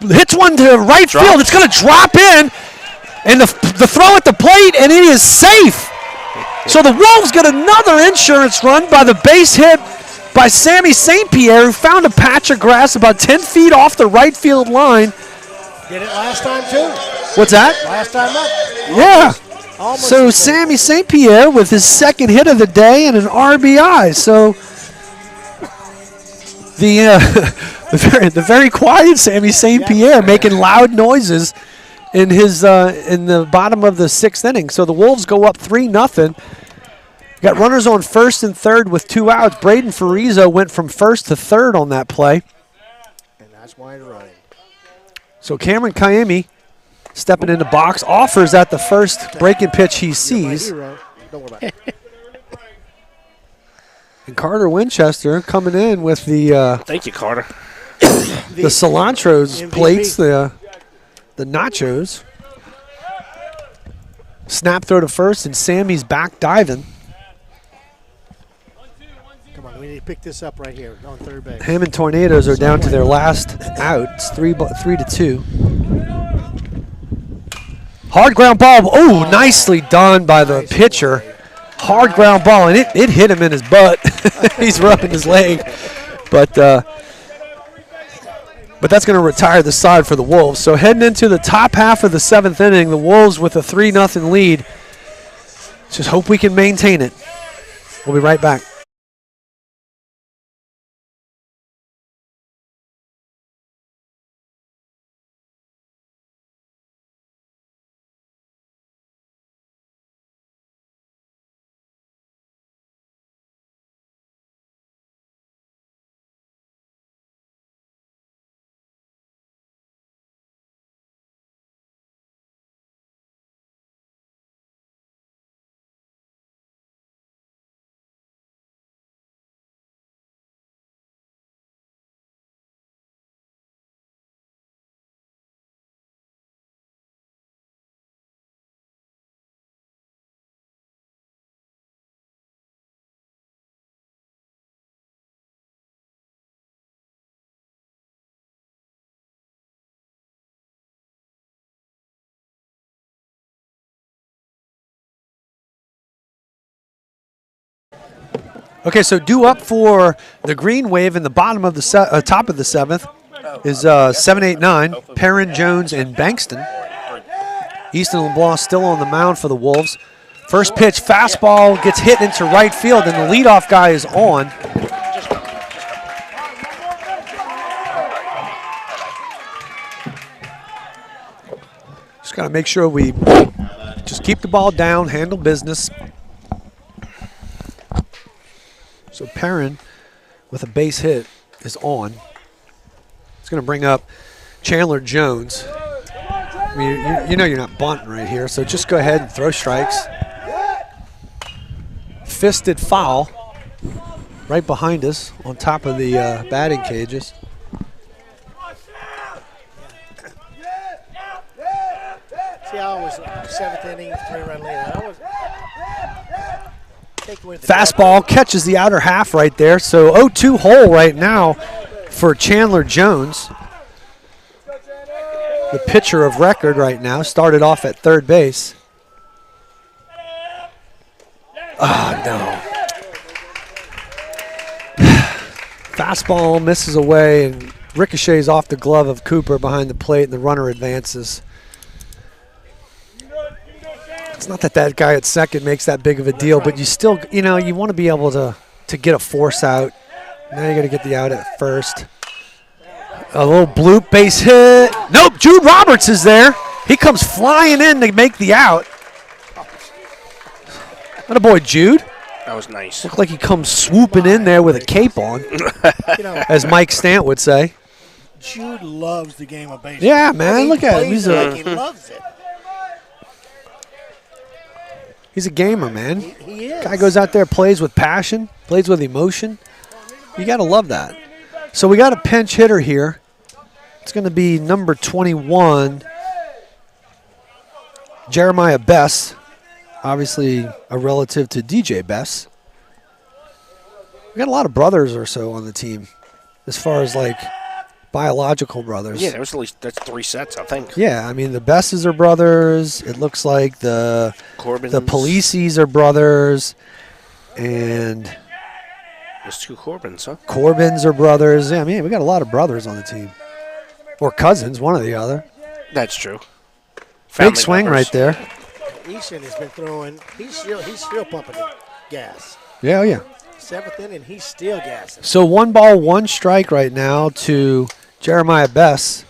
hits one to right field. It's going to drop in, and the throw at the plate, and it is safe. So the Wolves get another insurance run by the base hit by Sammy St. Pierre, who found a patch of grass about 10 feet off the right field line. Did it last time, too. What's that? Last time up. Yeah. Almost So Sammy St. Pierre with his second hit of the day and an RBI. So the very quiet Sammy St. Pierre making loud noises in the bottom of the sixth inning. So the Wolves go up 3-0. Got runners on first and third with 2 outs. Braden Farizo went from first to third on that play. And that's why he's running. So Cameron Kaimi stepping in the box, offers at the first breaking pitch he sees. Don't worry about it. And Carter Winchester coming in with the Thank you, Carter. the cilantro's MVP. plates, the nachos. Snap throw to first, and Sammy's back diving. Come on, we need to pick this up right here on third base. Hammond Tornadoes are down to their last out. It's 3-2. Hard ground ball. Oh, nicely done by the pitcher. Hard ground ball, and it hit him in his butt. He's rubbing his leg. But that's going to retire the side for the Wolves. So heading into the top half of the seventh inning, the Wolves with a 3-0 lead. Just hope we can maintain it. We'll be right back. Okay, so due up for the green wave in the bottom of the top of the seventh is 7, 8, 9, Perrin, Jones, and Bankston. Easton LeBlanc still on the mound for the Wolves. First pitch, fastball gets hit into right field, and the leadoff guy is on. Just got to make sure we just keep the ball down, handle business. So Perrin with a base hit is on. It's going to bring up Chandler Jones. I mean, you know you're not bunting right here, so just go ahead and throw strikes. Fisted foul right behind us on top of the batting cages. See, I always, 7th inning, 3-run lead. I always take away the Fastball catches the outer half right there, so 0-2 hole right now for Chandler Jones. The pitcher of record right now, started off at third base. Oh, no. Fastball misses away and ricochets off the glove of Cooper behind the plate, and the runner advances. It's not that that guy at second makes that big of a deal, but you still, you know, you want to be able to get a force out. Now you got to get the out at first. A little bloop, base hit. Nope, Jude Roberts is there. He comes flying in to make the out. Attaboy, Jude. That was nice. Looked like he comes swooping in there with a cape on, You know, as Mike Stant would say. Jude loves the game of baseball. Yeah, man, look at him. He's he loves it. He's a gamer, man. He is. Guy goes out there, plays with passion, plays with emotion. You got to love that. So we got a pinch hitter here. It's going to be number 21, Jeremiah Bess, obviously a relative to DJ Bess. We got a lot of brothers or so on the team, as far as like biological brothers. Yeah, that's 3 sets, I think. Yeah, I mean the Besses are brothers. It looks like the Corbins. Policies are brothers, and There's 2 Corbins, huh? Corbins are brothers. Yeah, I mean we got a lot of brothers on the team, or cousins, one or the other. That's true. Big swing right there. Easton has been throwing. He's still pumping the gas. Yeah, oh yeah. 7th inning, he's still gassing. So 1 ball, 1 strike right now to Jeremiah Bess.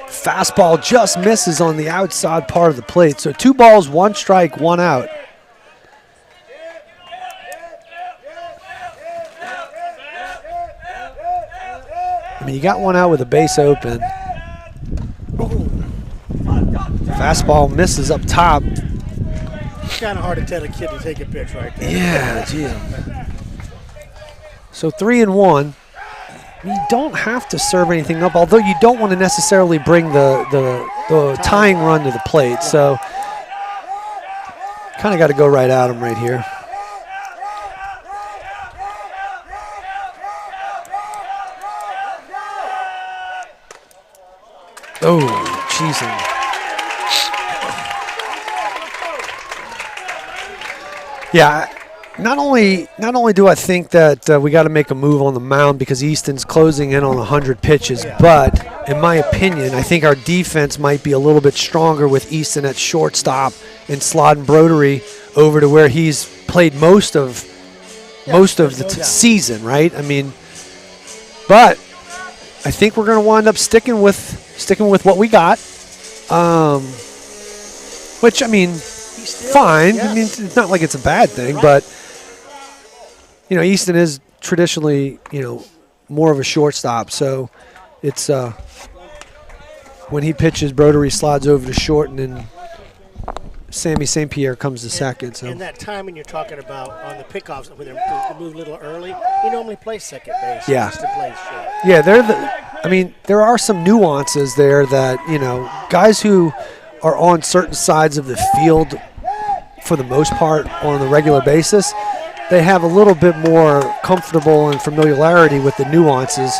Fastball just misses on the outside part of the plate. So 2 balls, 1 strike, 1 out. I mean, you got 1 out with a base open. Fastball misses up top. It's kind of hard to tell a kid to take a pitch right there. Yeah, geez. So 3-1. You don't have to serve anything up, although you don't want to necessarily bring the tying run to the plate. So kind of got to go right at him right here. Oh, jeez. Yeah, not only do I think that we got to make a move on the mound because Easton's closing in on 100 pitches, but in my opinion, I think our defense might be a little bit stronger with Easton at shortstop and sliding Brodery over to where he's played most of the season, right? I mean, but I think we're going to wind up sticking with what we got, which I mean. Fine. Yes. I mean, it's not like it's a bad thing, but you know, Easton is traditionally, you know, more of a shortstop. So it's when he pitches, Brodery slides over to short, and then Sammy St. Pierre comes to second. So and that timing you're talking about on the pickoffs, when they move a little early, he normally plays second base. Yeah. He used to play short. yeah, I mean, there are some nuances there that, you know, guys who are on certain sides of the field for the most part on a regular basis, they have a little bit more comfortable and familiarity with the nuances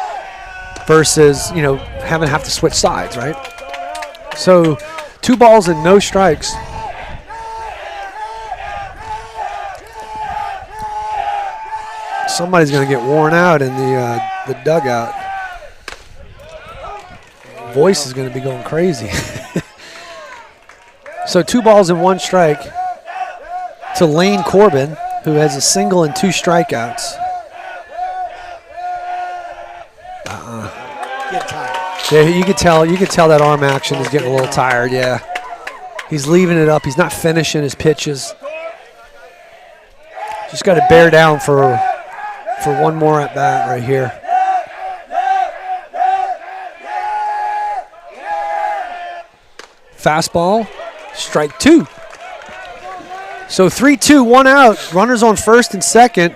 versus, you know, have to switch sides, right? So 2 balls and no strikes. Somebody's going to get worn out in the dugout. voice is going to be going crazy. So 2 balls and 1 strike to Lane Corbin, who has a single and 2 strikeouts. Get tired. Yeah, you could tell that arm action is getting a little tired. Yeah, he's leaving it up. He's not finishing his pitches. Just got to bear down for one more at bat right here. Fastball, strike 2. So 3-2, 1 out. Runners on first and second.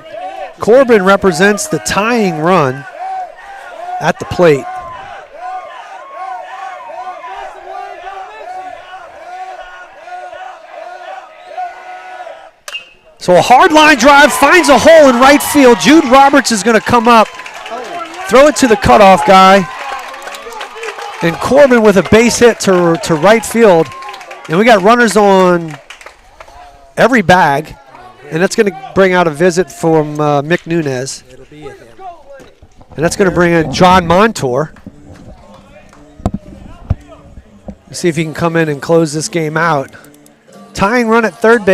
Corbin represents the tying run at the plate. So a hard line drive finds a hole in right field. Jude Roberts is going to come up, throw it to the cutoff guy, and Corbin with a base hit to right field. And we got runners on every bag, and that's going to bring out a visit from Mick Nunez. And that's going to bring in John Montour. Let's see if he can come in and close this game out. Tying run at first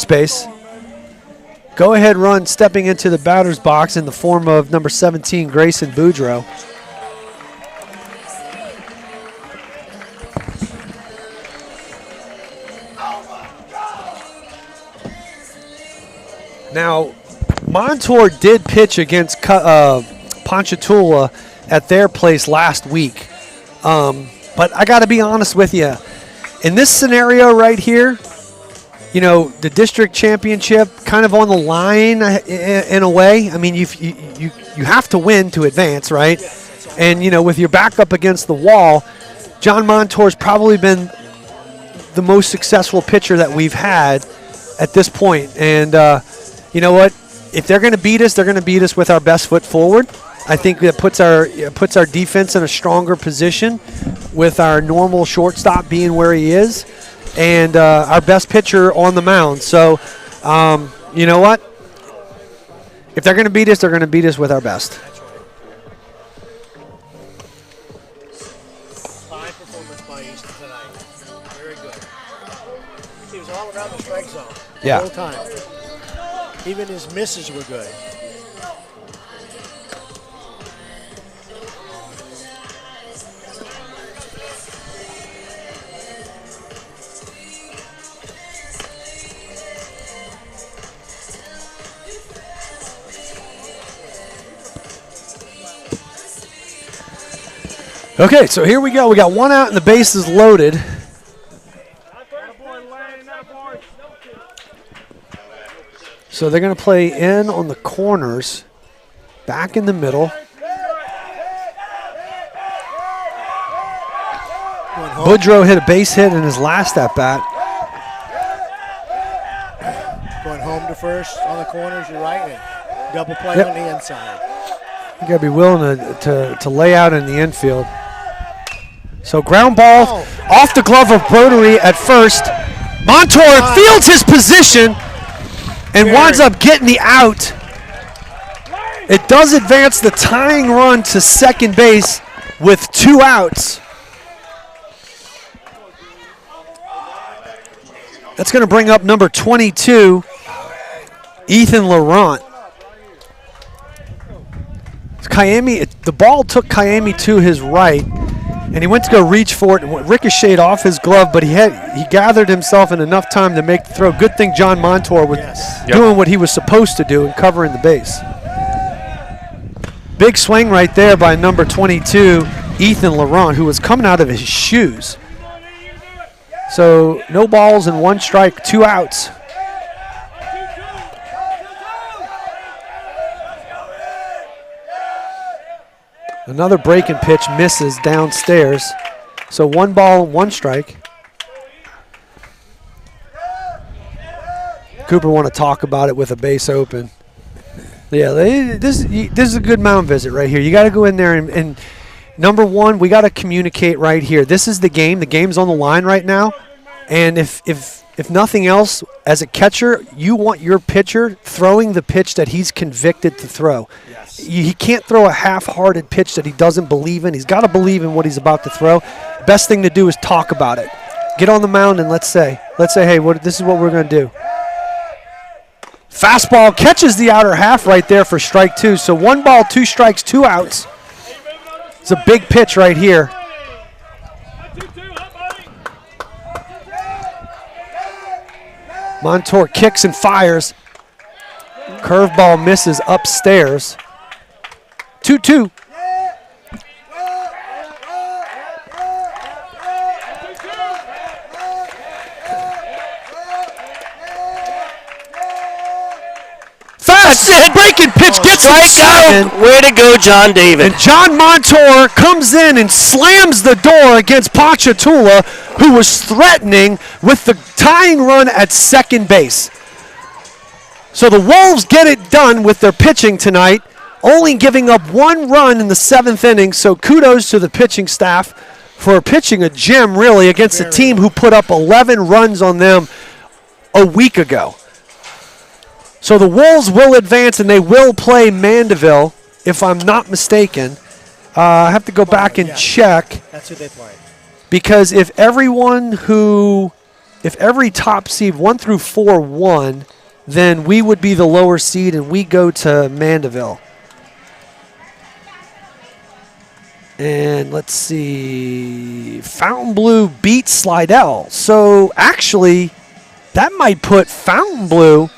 base. Go ahead run stepping into the batter's box in the form of number 17, Grayson Boudreaux. Now, Montour did pitch against Ponchatoula at their place last week. But I got to be honest with you. In this scenario right here, you know, the district championship kind of on the line in a way. I mean, you have to win to advance, right? And, you know, with your back up against the wall, John Montour's probably been the most successful pitcher that we've had at this point. And, you know what? If they're going to beat us, they're going to beat us with our best foot forward. I think that puts our defense in a stronger position with our normal shortstop being where he is and our best pitcher on the mound. So, you know what? If they're going to beat us, they're going to beat us with our best. Fine performance by Easton tonight. Very good. He was all around the strike zone the whole time. Even his misses were good. Okay, so here we go. We got 1 out and the bases loaded. So they're going to play in on the corners, back in the middle. Boudreaux hit a base hit in his last at-bat. Going home to first on the corners, you're right, and double play on the inside. You got to be willing to lay out in the infield. So ground ball off the glove of Brodery at first. Montour fields his position and winds up getting the out. It does advance the tying run to second base with 2 outs. That's going to bring up number 22, Ethan Laurent. The ball took Kayemi to his right, and he went to go reach for it and ricocheted off his glove, but he gathered himself in enough time to make the throw. Good thing John Montour was doing what he was supposed to do and covering the base. Big swing right there by number 22, Ethan Laurent, who was coming out of his shoes. So no balls and 1 strike, 2 outs. Another breaking pitch misses downstairs. So 1 ball, 1 strike. Cooper want to talk about it with a base open. Yeah, this is a good mound visit right here. You got to go in there and number 1, we got to communicate right here. This is the game. The game's on the line right now. And if if nothing else, as a catcher, you want your pitcher throwing the pitch that he's convicted to throw. Yes. He can't throw a half-hearted pitch that he doesn't believe in. He's got to believe in what he's about to throw. Best thing to do is talk about it. Get on the mound and let's say, hey, this is what we're going to do. Fastball catches the outer half right there for strike 2. So 1 ball, 2 strikes, 2 outs. It's a big pitch right here. Montour kicks and fires. Curveball misses upstairs. 2-2. Fast breaking pitch gets him second. Way to go, John David. And John Montour comes in and slams the door against Ponchatoula, who was threatening with the tying run at second base. So the Wolves get it done with their pitching tonight, only giving up 1 run in the 7th inning. So kudos to the pitching staff for pitching a gem, really, against a team who put up 11 runs on them a week ago. So the Wolves will advance, and they will play Mandeville, if I'm not mistaken. I have to go back and check. That's who they play. Because if every top seed 1 through 4 won, then we would be the lower seed, and we go to Mandeville. And let's see. Fontainebleau beat Slidell. So actually, that might put Fontainebleau.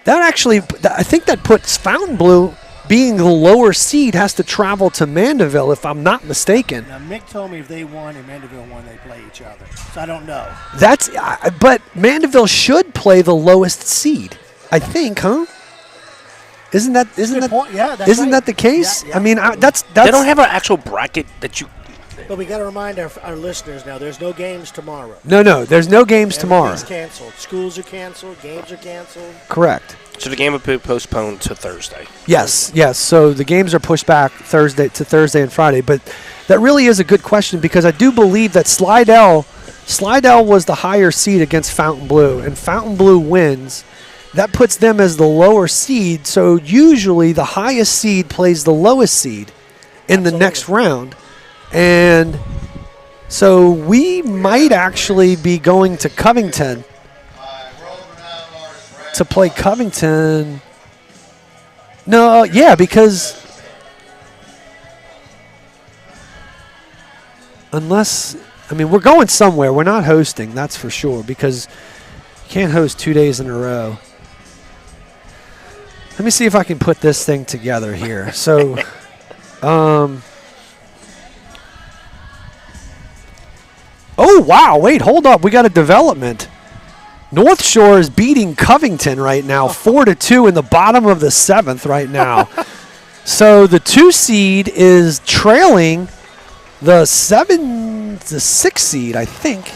I think that puts Fontainebleau, being the lower seed, has to travel to Mandeville, if I'm not mistaken. Now, Mick told me if they won and Mandeville won, they play each other. So I don't know. But Mandeville should play the lowest seed, I think, huh? Isn't that the case? Yeah, yeah. I mean, that's They don't have an actual bracket that you. But we got to remind our listeners now, there's no games tomorrow. No, there's no games tomorrow. Everything's canceled. Schools are canceled. Games are canceled. Correct. So the game will be postponed to Thursday. Yes. So the games are pushed back Thursday and Friday. But that really is a good question, because I do believe that Slidell was the higher seed against Fontainebleau, and Fontainebleau wins. That puts them as the lower seed. So usually the highest seed plays the lowest seed in the next round. And so we might actually be going to Covington to play Covington. No, yeah, because we're going somewhere. We're not hosting, that's for sure, because you can't host 2 days in a row. Let me see if I can put this thing together here. So, oh, wow. Wait, hold up. We got a development. North Shore is beating Covington right now, 4-2 in the bottom of the 7th right now. So the 2 seed is trailing the 6 seed, I think.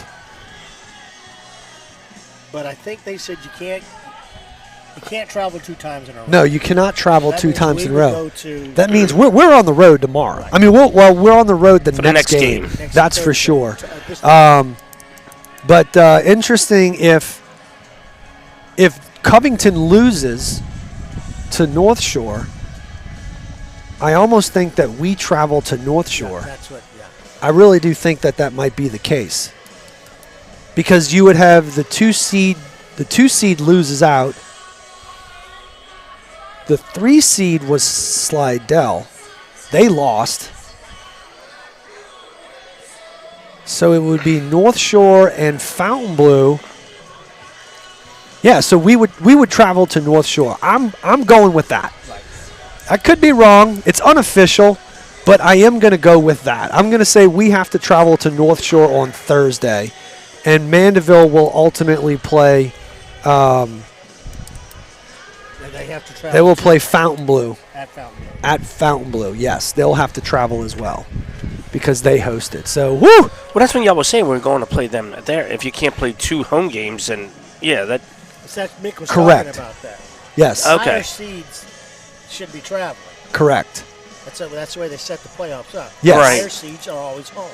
But I think they said you can't travel 2 times in a row. No, you cannot travel 2 times in a row. That means we're we're on the road tomorrow. Right. I mean, we're on the road the next game. That's for sure. But interesting, if Covington loses to North Shore, I almost think that we travel to North Shore. I really do think that might be the case, because you would have the 2 seed. The 2 seed loses out. The 3 seed was Slidell. They lost. So it would be North Shore and Fontainebleau. Yeah, so we would travel to North Shore. I'm going with that. I could be wrong. It's unofficial, but I am going to go with that. I'm going to say we have to travel to North Shore on Thursday, and Mandeville will ultimately play. They will play Fontainebleau. At Fontainebleau, yes. They'll have to travel as well, because they host it. So, woo! Well, that's when y'all was saying we were going to play them there. If you can't play 2 home games, then, yeah, that... Mick was correct. talking about that. Yes. Okay. Higher seeds should be traveling. Correct. That's the way they set the playoffs up. Yes. Right. Higher seeds are always home.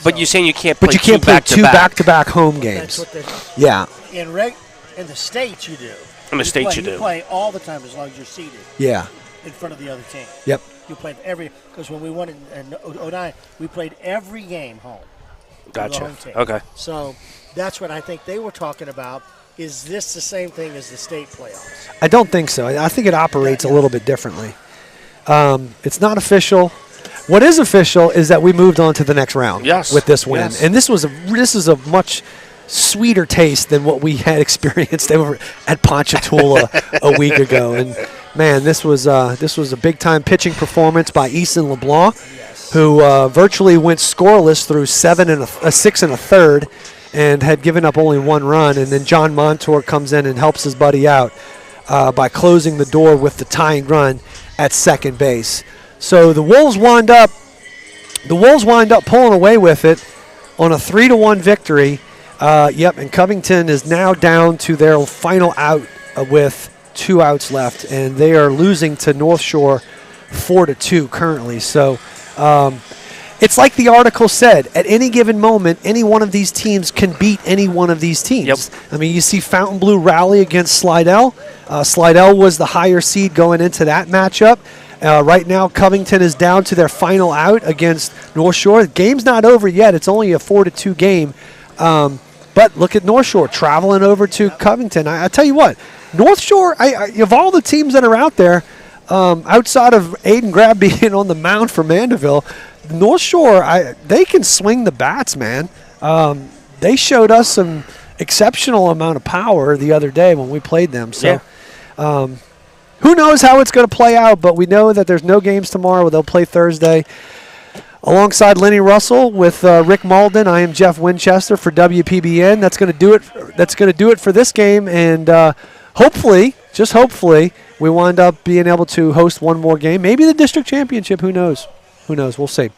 But you're saying you can't play But you can't play two back-to-back home That's games. what they Yeah, in the States you do. In the States you do. You play all the time as long as you're seated yeah, in front of the other team. yep. You played because when we won in 09, we played every game home. with the Gotcha. home team. Okay. So that's what I think they were talking about. Is this the same thing as the state playoffs? I don't think so. I think it operates a little bit differently. It's not official. What is official is that we moved on to the next round Yes. with this win, Yes. and this is a much sweeter taste than what we had experienced over at Ponchatoula a week ago. And man, this was a big time pitching performance by Easton LeBlanc, who virtually went scoreless through 6 and a third, and had given up only one run. And then John Montour comes in and helps his buddy out by closing the door with the tying run at second base. So the Wolves wind up pulling away with it on a 3-1 victory. And Covington is now down to their final out with 2 outs left, and they are losing to North Shore 4-2 currently. So it's like the article said, at any given moment, any one of these teams can beat any one of these teams. Yep. I mean, you see Fontainebleau rally against Slidell. Slidell was the higher seed going into that matchup. Right now, Covington is down to their final out against North Shore. The game's not over yet. It's only a 4-2 game. But look at North Shore traveling over to Covington. I tell you what, North Shore, of all the teams that are out there, outside of Aiden Grab being on the mound for Mandeville, North Shore, they can swing the bats, man. They showed us some exceptional amount of power the other day when we played them. So who knows how it's going to play out, but we know that there's no games tomorrow. They'll play Thursday. Alongside Lenny Russell with Rick Malden, I am Jeff Winchester for WPBN. That's going to do it. That's going to do it for this game, and hopefully, just hopefully, we wind up being able to host one more game. Maybe the district championship. Who knows? Who knows? We'll see.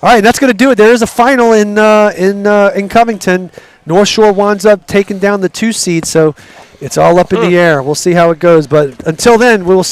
All right, that's going to do it. There is a final in Covington. North Shore winds up taking down the 2 seed, so it's all up in the air. We'll see how it goes. But until then, we will